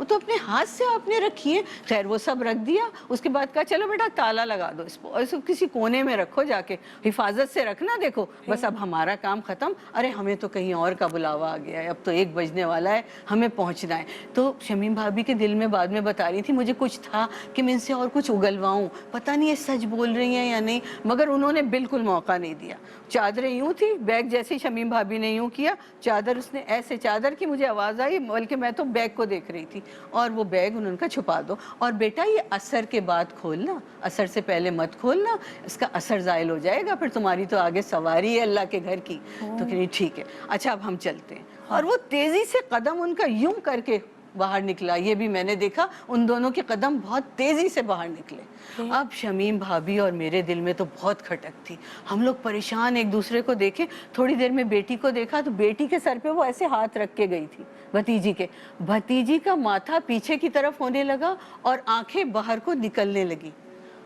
वो तो अपने हाथ से आपने रखी है। खैर वो सब रख दिया, उसके बाद कहा चलो बेटा ताला लगा दो इसको और इसको किसी कोने में रखो, जाके हिफाजत से रखना, देखो बस अब हमारा काम खत्म। अरे हमें तो कहीं और का बुलावा आ गया है, अब तो 1 बजने वाला है, हमें पहुंचना है। तो शमीम भाभी के दिल में बाद में बता रही थी, मुझे कुछ था कि मैं इनसे और कुछ उगलवाऊं, पता नहीं ये सच बोल रही हैं या नहीं, मगर उन्होंने बिल्कुल मौका नहीं दिया। चादरें यूं थी, बैग जैसे ही शमीम भाभी ने यूं किया, चादर उसने ऐसे चादर की मुझे आवाज़ आई, बल्कि मैं तो बैग को देख रही थी, और वो बैग उन्होंने कहा छुपा दो, और बेटा ये असर के बाद खोलना, असर से पहले मत खोलना, इसका असर ज़ायल हो जाएगा, फिर तुम्हारी तो आगे सवारी है अल्लाह के घर की। तो कह रही ठीक है, अच्छा अब हम चलते हैं। और वो तेज़ी से कदम उनका यूं करके बाहर निकला, ये भी मैंने देखा, उन दोनों के कदम बहुत तेजी से बाहर निकले। अब शमीम भाभी और मेरे दिल में तो बहुत खटक थी, हम लोग परेशान एक दूसरे को देखे। थोड़ी देर में बेटी को देखा तो बेटी के सर पे वो ऐसे हाथ रख के गई थी भतीजी के, भतीजी का माथा पीछे की तरफ होने लगा और आंखें बाहर को निकलने लगी।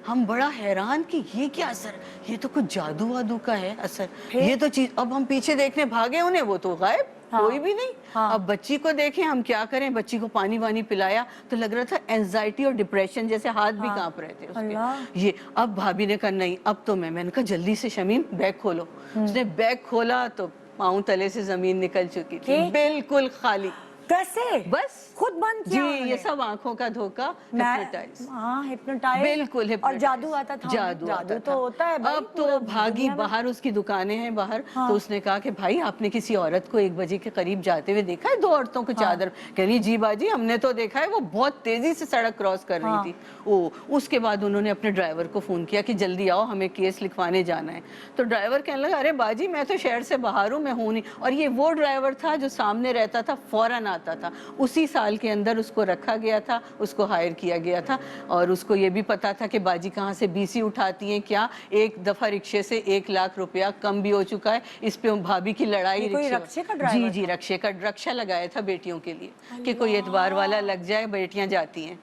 हम बड़ा हैरान कि ये क्या असर, ये तो कुछ जादू वादू का है असर, ये तो चीज। अब हम पीछे देखने भागे उन्हें, वो तो गायब, कोई भी नहीं। अब बच्ची को देखें, हम क्या करें, बच्ची को पानी वानी पिलाया तो लग रहा था एंजाइटी और डिप्रेशन जैसे, हाथ भी कांप रहे थे उसके। ये अब भाभी ने कहा नहीं अब तो मैंने कहा जल्दी से शमीम बैग खोलो। उसने बैग खोला तो पाँव तले से जमीन निकल चुकी थी, बिल्कुल खाली। कैसे? बस खुद बंद किया जी, ये सब आंखों का धोखा, हिप्नोटाइज। हाँ हिप्नोटाइज, बिल्कुल और जादू आता था। जादू तो होता है भाई, अब तो भागी बाहर, उसकी दुकानें हैं बाहर। तो उसने कहा कि भाई आपने किसी औरत को 1 बजे के करीब जाते हुए देखा है, 2 औरतों को चादर? कह रही जी बाजी हमने तो देखा है, वो बहुत तेजी से सड़क क्रॉस कर रही थी। ओ उसके बाद उन्होंने अपने ड्राइवर को फोन किया कि जल्दी आओ हमें केस लिखवाने जाना है। तो ड्राइवर कहने लगा अरे बाजी मैं तो शहर से बाहर हूँ, मैं हूँ नहीं। और ये वो ड्राइवर था जो सामने रहता था, फौरन आता था। उसी साल के अंदर उसको रखा गया था, उसको हायर किया गया था, और उसको ये भी पता था कि बाजी कहाँ से बीसी उठाती हैं क्या। एक दफा रिक्शे से 1 लाख रुपया कम भी हो चुका है। इस पे भाभी की लड़ाई, जी जी रक्षा लगाया था बेटियों के लिए कि कोई एतबार वाला लग जाए, बेटियां जाती हैं।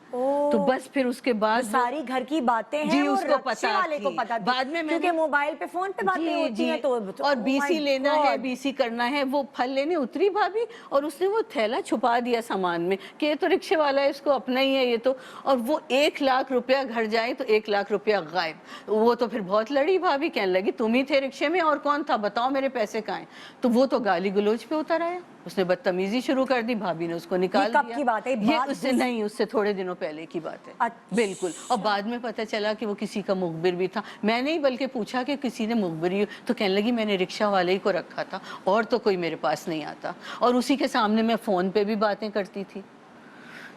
तो बस फिर उसके बाद सारी घर की बातें हैं, जी वो उसको रक्षा वाले को पता थी। बाद में क्योंकि मोबाइल पे फोन पे बातें होती हैं। तो और बीसी लेना है, बीसी करना है, वो फल लेने उतरी भाभी और उसने वो थैला छुपा दिया सामान में कि ये तो रिक्शे वाला है, इसको अपना ही है ये तो। और वो 1 लाख रुपया घर जाए तो 1 लाख रुपया गायब। वो तो फिर बहुत लड़ी भाभी, कहने लगी तुम ही थे रिक्शे में और कौन था बताओ, मेरे पैसे कहाँ हैं। तो वो तो गाली गलौज पे उतर आया, उसने बदतमीजी शुरू कर दी, भाभी ने उसको निकाल दिया। कब की बात है? ये उससे नहीं, उससे थोड़े दिनों पहले की बात है। अच्छा। बिल्कुल। और बाद में पता चला कि वो किसी का मुखबिर भी था। मैंने ही बल्कि पूछा कि किसी ने मुखबिरी, तो कहने लगी मैंने रिक्शा वाले ही को रखा था और तो कोई मेरे पास नहीं आता, और उसी के सामने मैं फोन पे भी बातें करती थी।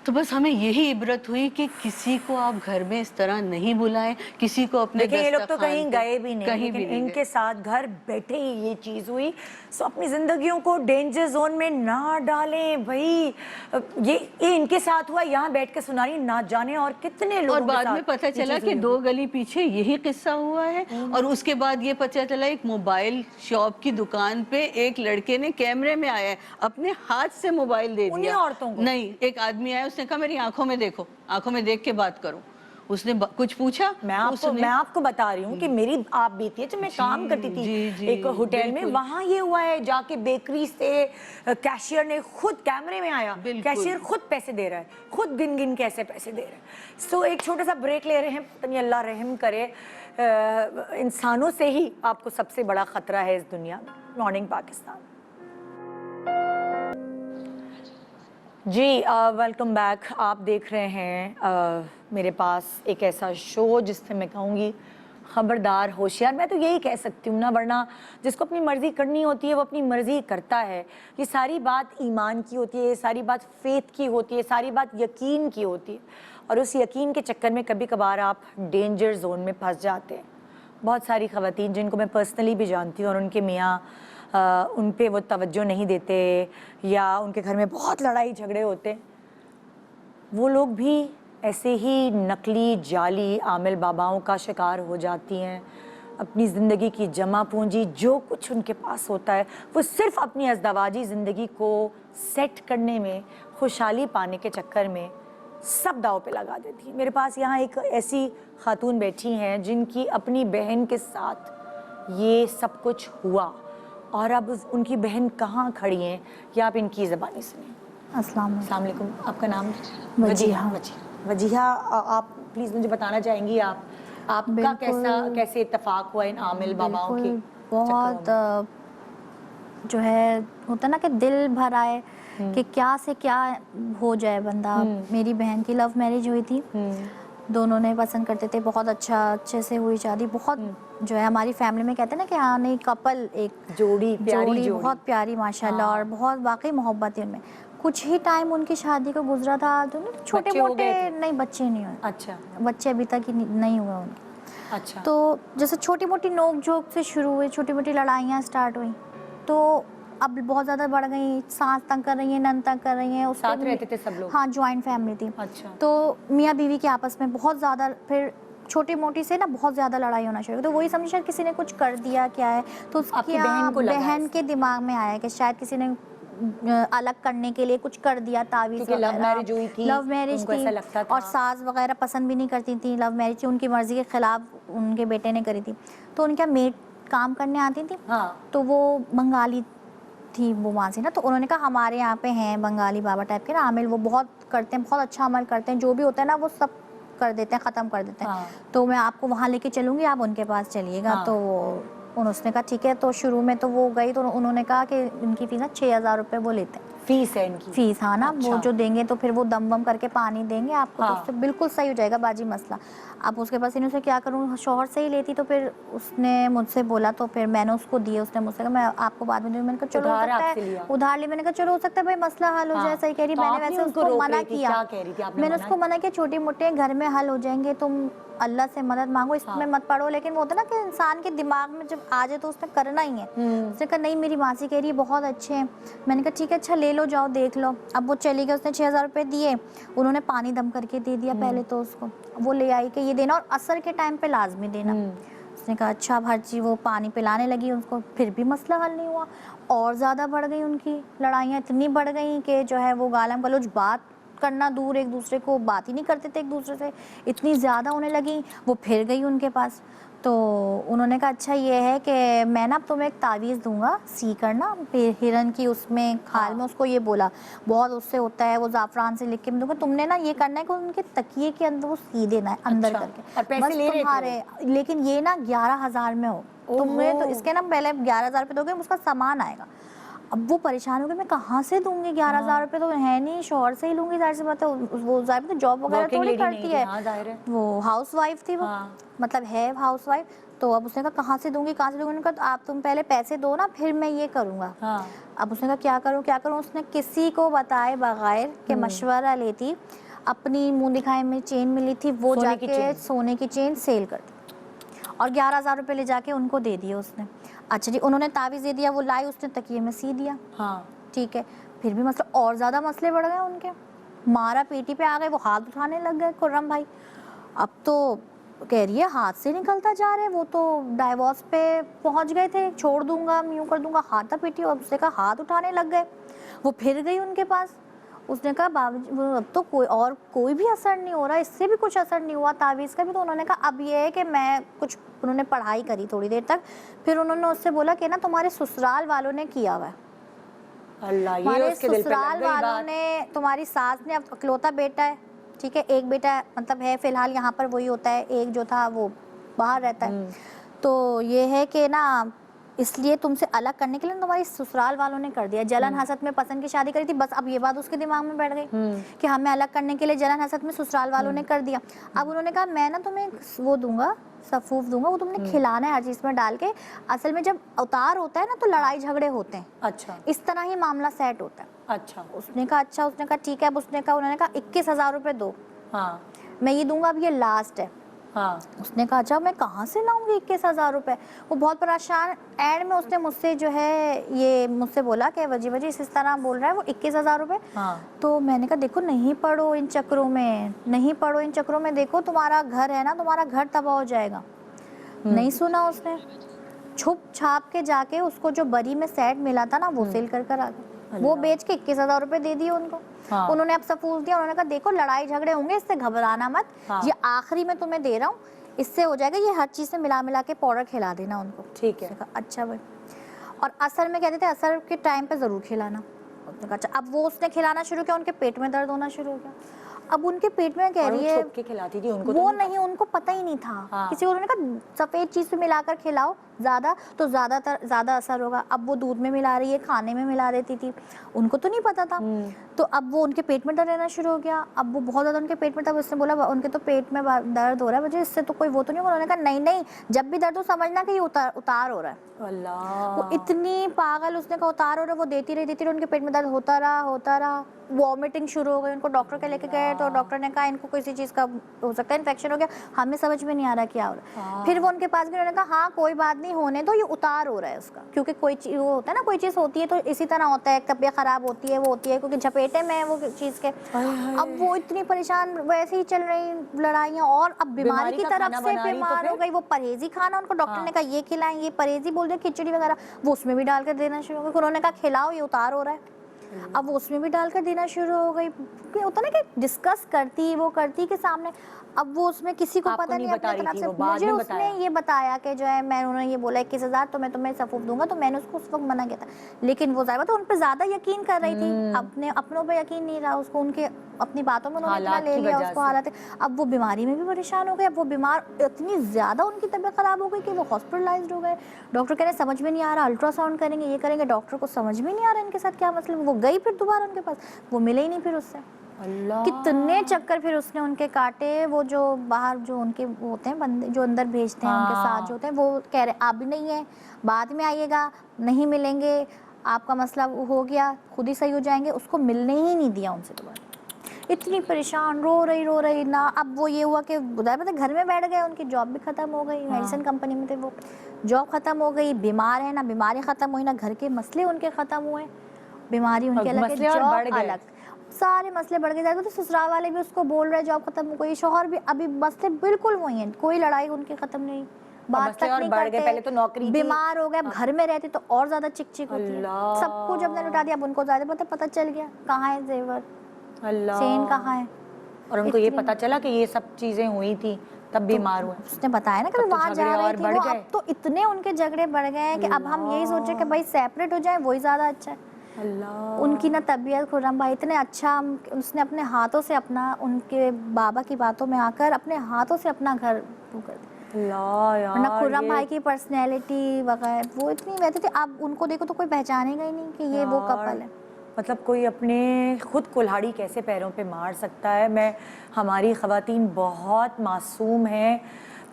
तो बस हमें यही इबरत हुई कि किसी को आप घर में इस तरह नहीं बुलाएं, किसी को अपने देखिए ये लोग तो कहीं गए भी नहीं, कहीं लेकिन भी नहीं इनके साथ घर बैठे ही ये चीज़ हुई। सो अपनी ज़िंदगियों को डेंजर जोन में ना डालें भाई। ये इनके साथ हुआ, यहाँ बैठ के सुना रही, ना जाने और कितने लोग। और बाद में पता चला कि 2 गली पीछे यही किस्सा हुआ है। और उसके बाद ये पता चला एक मोबाइल शॉप की दुकान पे एक लड़के ने कैमरे में आया है, अपने हाथ से मोबाइल दे दिया औरतों को। नहीं, एक आदमी आया, उसने कहा मेरी आंखों में देखो, आंखों में देख के बात करो। उसने कुछ पूछा, मैं आपको बता रही हूँ कि मेरी आप बीती है, जब मैं काम करती थी एक होटल में, वहाँ ये हुआ है, जाके बेकरी से कैशियर ने खुद कैमरे में आया, कैशियर खुद पैसे दे रहा है, खुद गिन गिन के ऐसे पैसे दे रहा है। सो एक छोटा सा ब्रेक ले रहे हैं, पता नहीं अल्लाह रहम करे, इंसानों से ही आपको सबसे बड़ा खतरा है इस दुनिया में। मॉर्निंग पाकिस्तान जी, वेलकम बैक। आप देख रहे हैं मेरे पास एक ऐसा शो जिससे मैं कहूँगी खबरदार होशियार। मैं तो यही कह सकती हूँ ना, वरना जिसको अपनी मर्ज़ी करनी होती है वो अपनी मर्ज़ी करता है। ये सारी बात ईमान की होती है, ये सारी बात फेथ की होती है, सारी बात यकीन की होती है, और उस यकीन के चक्कर में कभी कभार आप डेंजर जोन में फंस जाते हैं। बहुत सारी ख़वातीन जिनको मैं पर्सनली भी जानती हूँ और उनके मियाँ उन पे वो तवज्जो नहीं देते या उनके घर में बहुत लड़ाई झगड़े होते, वो लोग भी ऐसे ही नकली जाली आमिल बाबाओं का शिकार हो जाती हैं। अपनी ज़िंदगी की जमा पूंजी जो कुछ उनके पास होता है वो सिर्फ अपनी अज़दवाजी ज़िंदगी को सेट करने में, खुशहाली पाने के चक्कर में सब दाव पे लगा देती है। मेरे पास यहाँ एक ऐसी खातून बैठी हैं जिनकी अपनी बहन के साथ ये सब कुछ हुआ, और अब उनकी बहन कहाँ खड़ी हैं ये आप इनकी ज़बानी सुनिए। अस्सलाम वालेकुम। अस्सलाम वालेकुम, आपका नाम? वजीहा। वजीहा, आप प्लीज मुझे बताना चाहेंगी आपका बिल्कुल। कैसे इत्तेफाक हुआ इन आमिल बाबाओं की बिल्कुल, बहुत जो है होता ना कि दिल भर आए कि क्या से क्या हो जाए बंदा। मेरी बहन की लव मैरिज हुई थी, दोनों ने पसंद करते थे, बहुत अच्छे से हुई शादी। बहुत जो है हमारी फैमिली में कहते हैं ना कि हाँ नहीं कपल, एक जोड़ी, प्यारी जोड़ी। बहुत प्यारी माशाल्लाह, और बहुत वाकई मोहब्बत है उनमें। कुछ ही टाइम उनकी शादी को गुजरा था, जो छोटे बच्चे हो मोटे गए थे? नहीं बच्चे नहीं हुए, अच्छा बच्चे अभी तक ही नहीं हुए उनके। अच्छा। तो जैसे छोटी मोटी नोक झोंक से शुरू हुई, छोटी मोटी लड़ाइयाँ स्टार्ट हुई, तो अब बहुत ज़्यादा बढ़ गई। सास तंग कर रही है, नन तंग कर रही है। साथ रहते थे सब लोग? हाँ, जॉइंट फैमिली थी। अच्छा। तो मियाँ बीवी के आपस में बहुत ज़्यादा, फिर छोटी मोटी से ना बहुत ज़्यादा लड़ाई होना शुरू हुई। तो वही समझ शायद किसी ने कुछ कर दिया क्या है, तो आपकी बहन को लगा बहन ऐसा? के दिमाग में आया कि शायद किसी ने अलग करने के लिए कुछ कर दिया, तावीज़ क्योंकि लव मैरिज हुई थी, लव मैरिज उनको थी, ऐसा लगता था। और सास वगैरह पसंद भी नहीं करती थी लव मैरिज थी, उनकी मर्जी के खिलाफ उनके बेटे ने करी थी। तो उनका मेड काम करने आती थी, हाँ। तो वो बंगाली थी वो वहाँ से ना, तो उन्होंने कहा हमारे यहाँ पे हैं बंगाली बाबा टाइप के ना आमिल, वो बहुत करते हैं, बहुत अच्छा अमल करते हैं, जो भी होता है ना वो सब कर देते हैं, ख़त्म कर देते हैं। हाँ। तो मैं आपको वहाँ लेके चलूँगी, आप उनके पास चलिएगा। हाँ। तो उसने कहा ठीक है। तो शुरू में तो वो गई, तो उन्होंने कहा कि इनकी फ़ीस ना 6000 रुपये वो लेते हैं, फीस है इनकी? फीस, हाँ ना। अच्छा। वो जो देंगे तो फिर वो दम बम करके पानी देंगे आपको, हाँ। तो उससे बिल्कुल सही हो जाएगा बाजी मसला। अब उसके पास इन्होंने क्या करूँ, शौहर से ही लेती, तो फिर उसने मुझसे बोला, तो फिर मैंने उसको दिए। उसने मुझसे कहा मैं आपको बाद में दूँगी। मैंने कहा चलो हो उधार सकता आपसे है लिया? उधार लिए। मैंने कहा चलो हो सकता है भाई मसला हल हो हाँ। जाए। सही कह रही। तो मैंने आपने वैसे उनको उसको रोक मना रही थी, किया। क्या कह रही थी? आपने मैंने मना उसको मना किया, छोटे मोटे घर में हल हो जाएंगे, तुम अल्लाह से मदद मांगो, इसमें मत पड़ो। लेकिन वो होता ना कि इंसान के दिमाग में जब आ जाए तो उसने करना ही है। उसने कहा नहीं मेरी मासी कह रही है बहुत अच्छे हैं। मैंने कहा ठीक है, अच्छा ले लो, जाओ देख लो। अब वो चली गई, उसने 6000 रुपये दिए, उन्होंने पानी दम करके दे दिया पहले तो उसको। वो ले आई कि ये देना, और असर के टाइम पे लाजमी देना। उसने कहा अच्छा। अब हर चीज़ वो पानी पिलाने लगी उसको, फिर भी मसला हल नहीं हुआ, और ज़्यादा बढ़ गई उनकी लड़ाइयाँ, इतनी बढ़ गई कि जो है वो गालम गलोच, बात करना दूर, एक दूसरे को बात ही नहीं करते थे एक दूसरे से, इतनी ज़्यादा होने लगी। वो फिर गई उनके पास, तो उन्होंने कहा अच्छा ये है कि मैं ना तुम्हें एक तावीज़ दूंगा, सी करना हिरन की उसमें खाल में। उसको ये बोला बहुत उससे होता है, वो ज़ाफ़रान से लिख के मैं दूंगा, तुमने ना ये करना है कि उनके तकिए के अंदर वो सी देना है अंदर अच्छा। करके। और पैसे ले रहे थे तुम्हारे, लेकिन ये ना 11000 में हो तुमने, तो इसके ना पहले 11000 रुपये दोगे, उसका सामान आएगा। अब वो परेशान हो गई, मैं कहाँ से दूंगी 11000 रुपये, तो है नहीं, शोहर से ही लूंगी, जाहिर सी बात है। वो जाहिर है जॉब वगैरह Working थोड़ी lady नहीं करती थी, है, हाँ, जाहिर है। वो हाउस वाइफ थी वो, हाँ। मतलब है हाउस वाइफ। तो अब उसने कहा कहाँ से दूंगी, कहाँ से दूंगी। उन्होंने कहा आप तुम पहले पैसे दो ना, फिर मैं ये करूँगा। हाँ। अब उसने कहा क्या करूँ क्या करूँ। उसने किसी को बताए बगैर के मशवरा लेती, अपनी मुँह दिखाई में चेन मिली थी, वो सोने की जाके चेन? सोने की चेन सेल कर दी, और 11000 रुपये ले जाके उनको दे दिए उसने। अच्छा जी, उन्होंने तावीज़ दे दिया, वो लाई, उसने तकिए में सी दिया। हाँ। ठीक है, फिर भी मसला और ज़्यादा मसले बढ़ गए उनके, मारा पीटी पे आ गए, वो हाथ उठाने लग गए खुर्रम भाई। अब तो कह रही है हाथ से निकलता जा रहे, वो तो डाइवोर्स पे पहुंच गए थे, छोड़ दूंगा, यूँ कर दूंगा, हाथा पीटी। अब उसने कहा हाथ उठाने लग गए। वो फिर गई उनके पास, उसने कहा बाबूजी अब तो कोई भी असर नहीं हो रहा, इससे भी कुछ असर नहीं हुआ तावीज़ का भी। तो उन्होंने कहा अब ये है कि मैं कुछ, उन्होंने पढ़ाई करी थोड़ी देर तक, फिर उन्होंने उससे बोला कि ना तुम्हारे ससुराल वालों ने किया हुआ है, अल्लाह, ये हमारे उसके दिल पे लग ससुराल गई वालों बात। ने, तुम्हारी सास ने, अब इकलौता बेटा है, ठीक है, एक बेटा मतलब है फिलहाल यहाँ पर, वही होता है, एक जो था वो बाहर रहता है। तो ये है कि ना इसलिए तुमसे अलग करने के लिए तुम्हारी ससुराल वालों ने कर दिया। जलन हसद में पसंद की शादी करी थी, बस अब ये बात उसके दिमाग में बैठ गई कि हमें अलग करने के लिए जलन हसद में ससुराल वालों ने कर दिया। अब उन्होंने कहा मैं ना तुम्हें वो दूंगा, सफूफ दूंगा, वो तुमने खिलाना है हर चीज़ में डाल के। असल में जब अवतार होता है ना तो लड़ाई झगड़े होते हैं, अच्छा इस तरह ही मामला सेट होता है। अच्छा। उसने कहा अच्छा, उसने कहा ठीक है। अब उसने कहा, उन्होंने कहा 21000 रुपये दो, हाँ मैं ये दूंगा, अब ये लास्ट है। हाँ। उसने कहा अच्छा मैं कहाँ से लाऊंगी 21000 रुपये। वो बहुत परेशान, एंड में उसने मुझसे जो है ये मुझसे बोला कि वजी वजी इस तरह बोल रहा है वो 21000 रुपये। हाँ। तो मैंने कहा देखो नहीं पड़ो इन चक्रों में, नहीं पड़ो इन चक्रों में, देखो तुम्हारा घर है ना, तुम्हारा घर तबाह हो जाएगा। नहीं सुना उसने, छुप छाप के जाके उसको जो बरी में सेट मिला था ना वो सेल कर आ गया, वो बेच के 21000 रुपये दे दिए उनको। हाँ। उन्होंने अब सफूस दिया, उन्होंने कहा देखो लड़ाई झगड़े होंगे, इससे घबराना मत, हाँ। ये आखिरी में तुम्हें दे रहा हूँ, इससे हो जाएगा, ये हर चीज़ से मिला के पाउडर खिला देना उनको। ठीक है। उसने कहा अच्छा भाई। और असर में कहते थे असर के टाइम पे ज़रूर खिलाना, उसने कहा अच्छा। अब वो उसने खिलाना शुरू किया, उनके पेट में दर्द होना शुरू हो गया। अब उनके पेट में कह और वो रही है छुप के खिलाती थी उनको, तो वो नहीं नहीं, उनको पता ही नहीं था। हाँ। किसी को उन्होंने कहा सफेद चीज से मिलाकर खिलाओ ज्यादा तो ज्यादा असर होगा। अब वो दूध में मिला रही है, खाने में मिला देती थी, उनको तो नहीं पता था। तो अब वो उनके पेट में दर्द रहना शुरू हो गया। अब वो बहुत ज्यादा उनके पेट में, तब उसने बोला उनके तो पेट में दर्द हो रहा है मुझे, इससे तो कोई वो तो नहीं होगा। उन्होंने कहा नहीं नहीं, जब भी दर्द हो समझना कि ये उतार हो रहा है। अल्लाह, वो इतनी पागल, उसने कहा उतार हो रहा है, वो देती रही, उनके पेट में दर्द होता रहा, वॉमिटिंग शुरू हो गई। उनको डॉक्टर के लेके गए तो डॉक्टर ने कहा इनको किसी चीज़ का हो सकता है, इन्फेक्शन हो गया, हमें समझ में नहीं आ रहा क्या हो रहा है। फिर वो उनके पास गए, उन्होंने कहा हाँ कोई बात नहीं, होने दो, ये उतार हो रहा है उसका, क्योंकि कोई चीज़ वो होता है ना, कोई चीज़ होती है तो इसी तरह होता है, तबीयत खराब होती है, वो होती है क्योंकि झपेटे में है वो चीज़ के। अब वो इतनी परेशान, वैसे ही चल रही लड़ाइयाँ, और अब बीमारी की का तरफ खाना से बना रही तो बीमार हो फिर? गई। वो परहेजी खाना, उनको डॉक्टर ने कहा ये खिलाएं, ये परहेजी बोल रहे खिचड़ी वगैरह, वो उसमें भी डाल कर देना शुरू हो गई। उन्होंने कहा खिलाओ, ये उतार हो रहा है। अब वो उसमें भी डालकर देना शुरू हो गई। होता ना कि डिस्कस करती वो करती के सामने, अब वो उसमें किसी को आपको पता नहीं नहीं बता अपने रही तरफ थी, से। वो बाद मुझे में उसने बताया। ये बताया कि जो है मैं, उन्होंने ये बोला 21,000 तो मैं तुम्हें सफूफ दूंगा, तो मैंने उसको उस वक्त मना किया था। लेकिन वो ज़ाहिर तो उन पर ज़्यादा यकीन कर रही थी, अपने अपनों पर यकीन नहीं रहा उसको, उनके अपनी बातों में उन्होंने इतना हालात ले की लिया वजह उसको, से। हालत। अब वो बीमारी में भी परेशान हो गए। अब वो बीमार इतनी ज़्यादा उनकी तबीयत ख़राब हो गई कि वो हॉस्पिटलाइज्ड हो गए। डॉक्टर कह रहे समझ में नहीं आ रहा, अल्ट्रासाउंड करेंगे, ये करेंगे, डॉक्टर को समझ में नहीं आ रहा इनके साथ क्या मसला। वो गई फिर दोबारा उनके पास, वो मिले ही नहीं फिर उससे। अल्लाह, कितने चक्कर फिर उसने उनके काटे। वो जो बाहर जो उनके वो होते हैं बंदे जो अंदर भेजते हैं, उनके साथ जो होते हैं, वो कह रहे आप भी नहीं है, बाद में आइएगा, नहीं मिलेंगे, आपका मसला हो गया, खुद ही सही हो जाएंगे। उसको मिलने ही नहीं दिया उनसे दोबारा। इतनी परेशान, रो रही ना। अब वो ये हुआ कि पता घर में बैठ गए, उनकी जॉब भी ख़त्म हो गई, मेडिसिन कंपनी में थे वो, जॉब ख़त्म हो गई, बीमार है ना, बीमारी ख़त्म हुई ना, घर के मसले उनके ख़त्म हुए, बीमारी उनके अलग है, मसले और बढ़ जॉब गए। अलग, सारे मसले बढ़ गए। तो ससुराल वाले भी उसको बोल रहे जॉब खत्म हो गई, शौहर भी, अभी मसले बिल्कुल वही हैं, कोई लड़ाई उनकी खत्म नहीं, बात मसले तक और नहीं बढ़ गए। करते। पहले तो नौकरी थी। बीमार हो गए, अब घर में रहते तो और ज्यादा चिक होती है। अल्लाह। सब कुछ हमने लुटा दिया, अब उनको ज्यादा पता चल गया कहाँ है जेवर, अल्लाह, चेन कहाँ है। और उनको ये इतनी- पता चला कि ये सब चीजें हुई थी, तब बीमार हुए। उसने बताया ना कि तब तो वहाँ जा झगड़े रही और थी बढ़ वो, गए। अब तो इतने उनके झगड़े बढ़ गए हैं कि अब हम यही सोचे कि भाई सेपरेट हो जाए, वही ज्यादा अच्छा है। अल्लाह, उनकी ना तबीयत, खुर्रम भाई इतने अच्छा, उसने अपने हाथों से अपना, उनके बाबा की बातों में आकर अपने हाथों से अपना घर वो कर दिया। अल्लाह वरना यार, खुर्रम ये भाई की पर्सनैलिटी वगैरह वो इतनी वैसे थी, अब उनको देखो तो कोई पहचानेगा ही नहीं कि ये वो यार, कपल है। मतलब कोई अपने खुद कुल्हाड़ी कैसे पैरों पे मार सकता है। मैं, हमारी ख़वातीन बहुत मासूम हैं।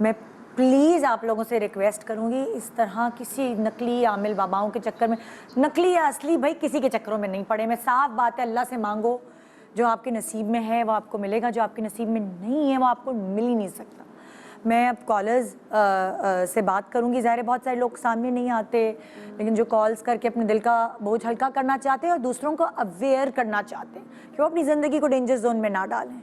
मैं प्लीज़ आप लोगों से रिक्वेस्ट करूँगी, इस तरह किसी नकली आमिल बाबाओं के चक्कर में, नकली या असली भाई किसी के चक्करों में नहीं पड़े। मैं साफ बात है, अल्लाह से मांगो, जो आपके नसीब में है वो आपको मिलेगा, जो आपके नसीब में नहीं है वो आपको मिल ही नहीं सकता। मैं अब कॉलर्स से बात करूंगी। ज़ाहिर है बहुत सारे लोग सामने नहीं आते, लेकिन जो कॉल्स करके अपने दिल का बोझ हल्का करना चाहते हैं और दूसरों को अवेयर करना चाहते हैं कि वो अपनी ज़िंदगी को डेंजर जोन में ना डालें,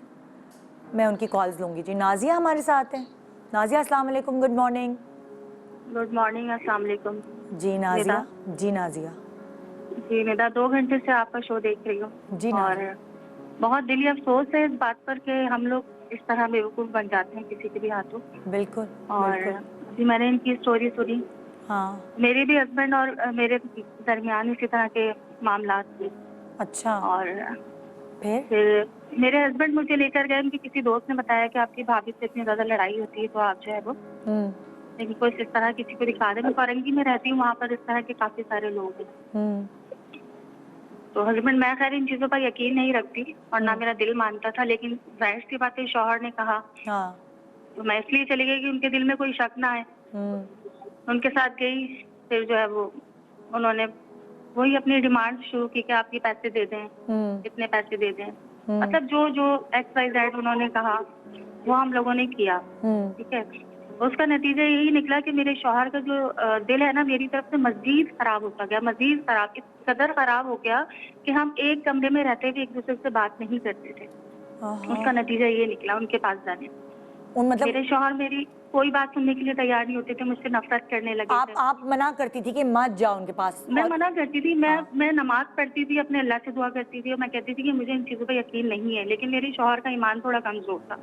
मैं उनकी कॉल्स लूँगी। जी नाजिया हमारे साथ हैं। नाजिया अस्सलाम वालेकुम, गुड मॉर्निंग। गुड मॉर्निंग, अस्सलाम वालेकुम। जी नाजिया। जी नाजिया। जी निदा, 2 घंटे से आपका शो देख रही हूँ। जी और नाजिया। बहुत दिली अफसोस है इस बात पर कि हम लोग इस तरह बेवकूफ़ बन जाते हैं किसी के भी हाथों। बिल्कुल और बिल्कुल। अभी मैंने इनकी स्टोरी सुनी। हाँ, मेरे भी हस्बैंड और मेरे दरमियान इसी तरह के मामला थे। अच्छा, और फिर? मेरे हस्बैंड मुझे लेकर गए, उनके किसी दोस्त ने बताया कि आपकी भाभी से इतनी ज़्यादा लड़ाई होती है तो आप जो है वो इनको इस तरह किसी को दिखा दें। मैं फौरंगी में रहती हूँ, वहाँ पर इस तरह के काफ़ी सारे लोग हैं। तो हस्बैंड, मैं खैर इन चीज़ों पर यकीन नहीं रखती और ना मेरा दिल मानता था, लेकिन जाहिर सी बात है शौहर ने कहा हाँ, तो मैं इसलिए चली गई कि उनके दिल में कोई शक ना है। उनके साथ गई, फिर जो है वो उन्होंने वही अपनी डिमांड शुरू की कि आप ये पैसे दे दें, इतने पैसे दे दें, मतलब जो जो XYZ उन्होंने कहा वो हम लोगों ने किया। ठीक है, उसका नतीजा यही निकला कि मेरे शौहर का जो दिल है ना मेरी तरफ से मजीद खराब होता गया, मजीद खराब, इस कदर खराब हो गया कि हम एक कमरे में रहते भी एक दूसरे से बात नहीं करते थे। उसका नतीजा ये निकला उनके पास जाने। मतलब मेरे शौहर मेरी कोई बात सुनने के लिए तैयार नहीं होते थे, मुझसे नफरत करने लगे थे। आप मना करती थी कि मत जाओ उनके पास? मैं मना करती थी, मैं नमाज पढ़ती थी, अपने अल्लाह से दुआ करती थी और मैं कहती थी कि मुझे इन चीज़ों पर यकीन नहीं है, लेकिन मेरे शौहर का ईमान थोड़ा कमजोर था।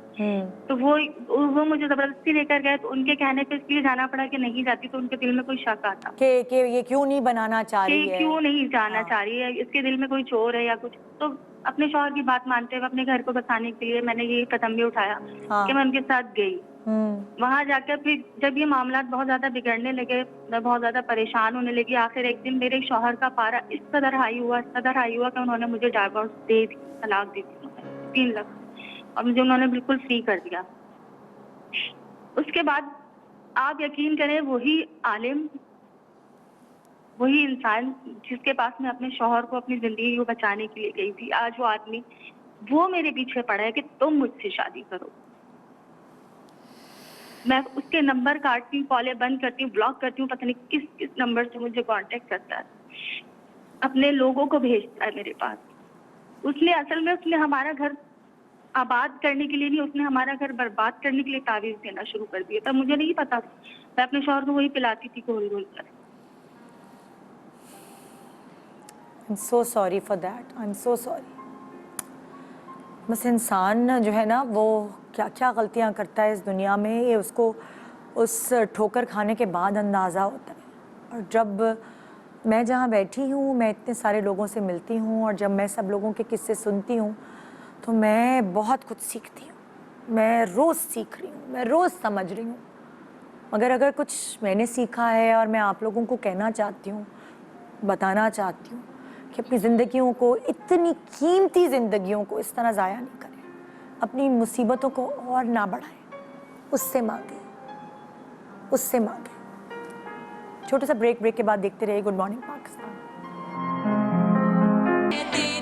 तो वो मुझे जबरदस्ती लेकर गए, तो उनके कहने पे इसलिए जाना पड़ा कि नहीं जाती तो उनके दिल में कोई शक आता कि ये क्यों नहीं बनाना चाह रही है, क्यों नहीं जाना चाह रही है, इसके दिल में कोई चोर है या कुछ। तो अपने शौहर की बात मानते हुए अपने घर को बसाने के लिए मैंने ये कदम भी उठाया कि मैं उनके साथ गई। वहां जाकर फिर जब ये मामला बहुत ज्यादा बिगड़ने लगे, मैं बहुत ज्यादा परेशान होने लगी, आखिर एक दिन मेरे शौहर का पारा इस कदर हाई हुआ कि उन्होंने मुझे डाइवोर्स दे दी, तलाक दी थी 3 लाख, और मुझे उन्होंने बिल्कुल फ्री कर दिया। उसके बाद आप यकीन करें, वही आलिम, वही इंसान जिसके पास मैं अपने शौहर को अपनी जिंदगी को बचाने के लिए गई थी, आज वो आदमी वो मेरे पीछे पड़ा है कि तुम मुझसे शादी करो। मैं उसके नंबर काटती हूँ, कॉलें बंद करती हूँ, ब्लॉक करती हूँ, पता नहीं किस किस नंबर से मुझे कांटेक्ट करता है, अपने लोगों को भेजता है मेरे पास। उसने हमारा घर आबाद करने के लिए नहीं, उसने हमारा घर बर्बाद करने के लिए तावीज़ देना शुरू कर दिया था। मुझे नहीं पता, मैं अपने शौहर को वही पिलाती थी घोल घोल कर। I'm so sorry for that. I'm so sorry. बस इंसान जो है ना वो क्या क्या गलतियाँ करता है इस दुनिया में, ये उसको उस ठोकर खाने के बाद अंदाज़ा होता है। और जब मैं जहाँ बैठी हूँ, मैं इतने सारे लोगों से मिलती हूँ और जब मैं सब लोगों के किस्से सुनती हूँ तो मैं बहुत कुछ सीखती हूँ। मैं रोज़ सीख रही हूँ, मैं रोज़ समझ रही हूँ। मगर अगर कुछ मैंने सीखा है और मैं आप लोगों को कहना चाहती हूँ, बताना चाहती हूँ कि अपनी ज़िंदगियों को, इतनी कीमती ज़िंदगियों को इस तरह ज़ाया नहीं करें, अपनी मुसीबतों को और ना बढ़ाएं, उससे मांगे। छोटा सा ब्रेक के बाद देखते रहिए good morning Pakistan.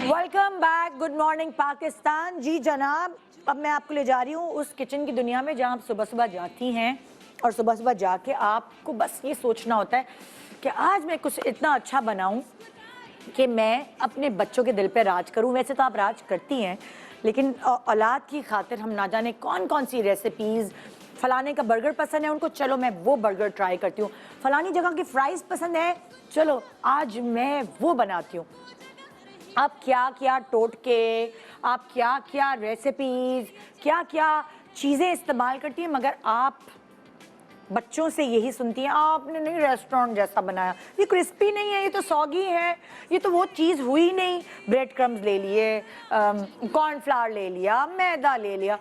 Welcome back, good morning Pakistan. जी जनाब, अब मैं आपको ले जा रही हूँ उस किचन की दुनिया में जहाँ आप सुबह सुबह जाती हैं और सुबह सुबह जाके आपको बस ये सोचना होता है कि आज मैं कुछ इतना अच्छा बनाऊँ कि मैं अपने बच्चों के दिल पे राज करूं। वैसे तो आप राज करती हैं, लेकिन औलाद की खातिर हम ना जाने कौन कौन सी रेसिपीज़, फलाने का बर्गर पसंद है उनको, चलो मैं वो बर्गर ट्राई करती हूँ, फलानी जगह की फ्राइज़ पसंद है, चलो आज मैं वो बनाती हूँ। आप क्या क्या टोटके, आप क्या क्या रेसिपीज़, क्या क्या चीज़ें इस्तेमाल करती हैं, मगर आप बच्चों से यही सुनती हैं आपने नहीं रेस्टोरेंट जैसा बनाया, ये क्रिस्पी नहीं है, ये तो सॉगी है, ये तो वो चीज़ हुई नहीं। ब्रेड क्रम्स ले लिए, कॉर्नफ्लावर ले लिया, मैदा ले लिया,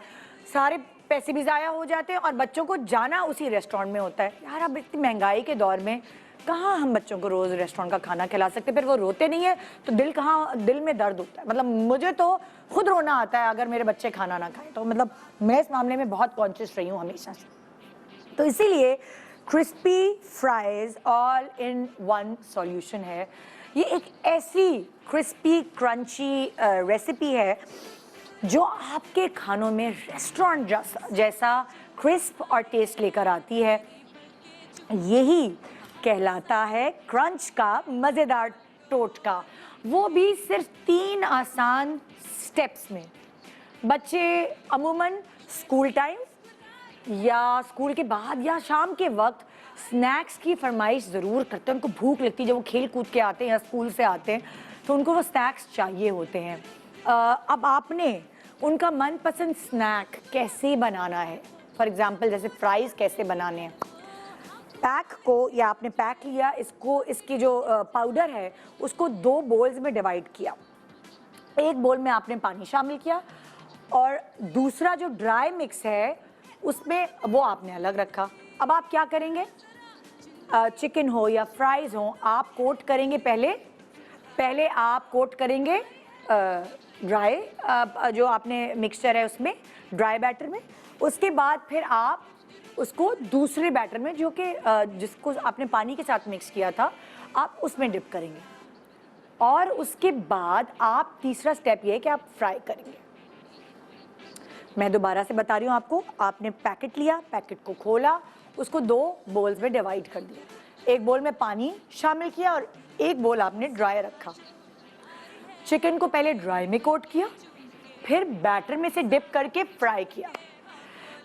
सारे पैसे भी ज़ाया हो जाते हैं और बच्चों को जाना उसी रेस्टोरेंट में होता है। यार अब इतनी महंगाई के दौर में कहाँ हम बच्चों को रोज़ रेस्टोरेंट का खाना खिला सकते, फिर वो रोते नहीं है तो दिल में दर्द होता है। मतलब मुझे तो खुद रोना आता है अगर मेरे बच्चे खाना ना खाएं, तो मतलब मैं इस मामले में बहुत कॉन्शियस रही हूँ हमेशा से। तो इसीलिए crispy fries all in one solution है। ये एक ऐसी क्रिस्पी क्रंची रेसिपी है जो आपके खानों में रेस्टोरेंट जैसा क्रिस्प और टेस्ट लेकर आती है। यही कहलाता है क्रंच का मज़ेदार टोटका, वो भी सिर्फ 3 आसान स्टेप्स में। बच्चे अमूमन स्कूल टाइम या स्कूल के बाद या शाम के वक्त स्नैक्स की फरमाइश ज़रूर करते हैं। उनको भूख लगती है, जब वो खेल कूद के आते हैं या स्कूल से आते हैं तो उनको वो स्नैक्स चाहिए होते हैं। अब आपने उनका मनपसंद स्नैक कैसे बनाना है, फॉर एग्ज़ाम्पल जैसे फ्राइज़ कैसे बनाने हैं। पैक को, या आपने पैक लिया इसको, इसकी जो पाउडर है उसको 2 बोल्स में डिवाइड किया। एक बोल में आपने पानी शामिल किया और दूसरा जो ड्राई मिक्स है उसमें वो आपने अलग रखा। अब आप क्या करेंगे, चिकन हो या फ्राइज़ हो, आप कोट करेंगे पहले आप कोट करेंगे ड्राई जो आपने मिक्सचर है उसमें, ड्राई बैटर में। उसके बाद फिर आप उसको दूसरे बैटर में जो कि जिसको आपने पानी के साथ मिक्स किया था, आप उसमें डिप करेंगे। और उसके बाद आप तीसरा स्टेप ये है कि आप फ्राई करेंगे। मैं दोबारा से बता रही हूँ आपको। आपने पैकेट लिया, पैकेट को खोला, उसको 2 बोल्स में डिवाइड कर दिया। एक बोल में पानी शामिल किया और एक बोल आपने ड्राई रखा। चिकन को पहले ड्राई में कोट किया, फिर बैटर में से डिप करके फ्राई किया।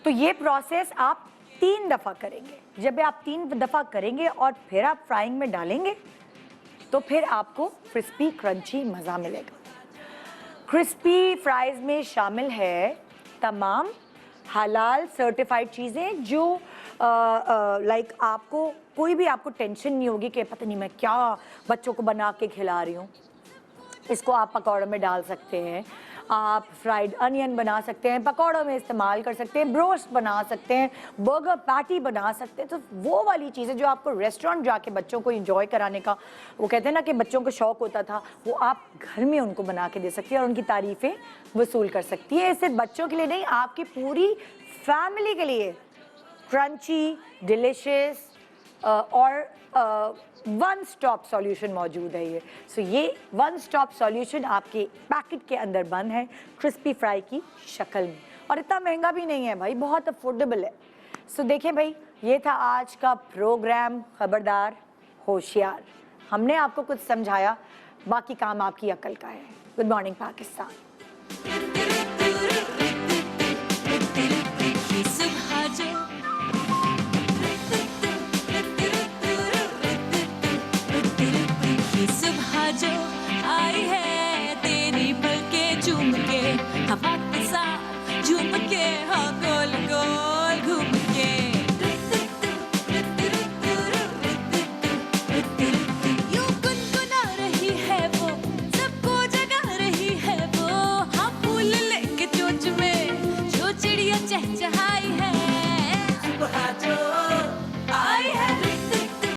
तो ये प्रोसेस आप 3 दफ़ा करेंगे। जब आप 3 दफ़ा करेंगे और फिर आप फ्राइंग में डालेंगे तो फिर आपको क्रिस्पी क्रंची मज़ा मिलेगा। क्रिस्पी फ्राइज़ में शामिल है तमाम हलाल सर्टिफाइड चीज़ें जो लाइक आपको कोई भी आपको टेंशन नहीं होगी कि पता नहीं मैं क्या बच्चों को बना के खिला रही हूँ। इसको आप पकौड़ों में डाल सकते हैं, आप फ्राइड अनियन बना सकते हैं, पकौड़ों में इस्तेमाल कर सकते हैं, ब्रोस्ट बना सकते हैं, बर्गर पैटी बना सकते हैं। तो वो वाली चीज़ें जो आपको रेस्टोरेंट जाके बच्चों को इंजॉय कराने का वो कहते हैं ना कि बच्चों को शौक होता था, वो आप घर में उनको बना के दे सकती है और उनकी तारीफ़ें वसूल कर सकती है। सिर्फ बच्चों के लिए नहीं, आपकी पूरी फैमिली के लिए क्रंची, डिलिशियस और वन स्टॉप सॉल्यूशन मौजूद है ये। सो ये वन स्टॉप सॉल्यूशन आपके पैकेट के अंदर बंद है क्रिस्पी फ्राई की शक्ल में, और इतना महंगा भी नहीं है भाई, बहुत अफोर्डेबल है। सो देखिए भाई, ये था आज का प्रोग्राम खबरदार होशियार। हमने आपको कुछ समझाया, बाकी काम आपकी अकल का है। Good morning Pakistan.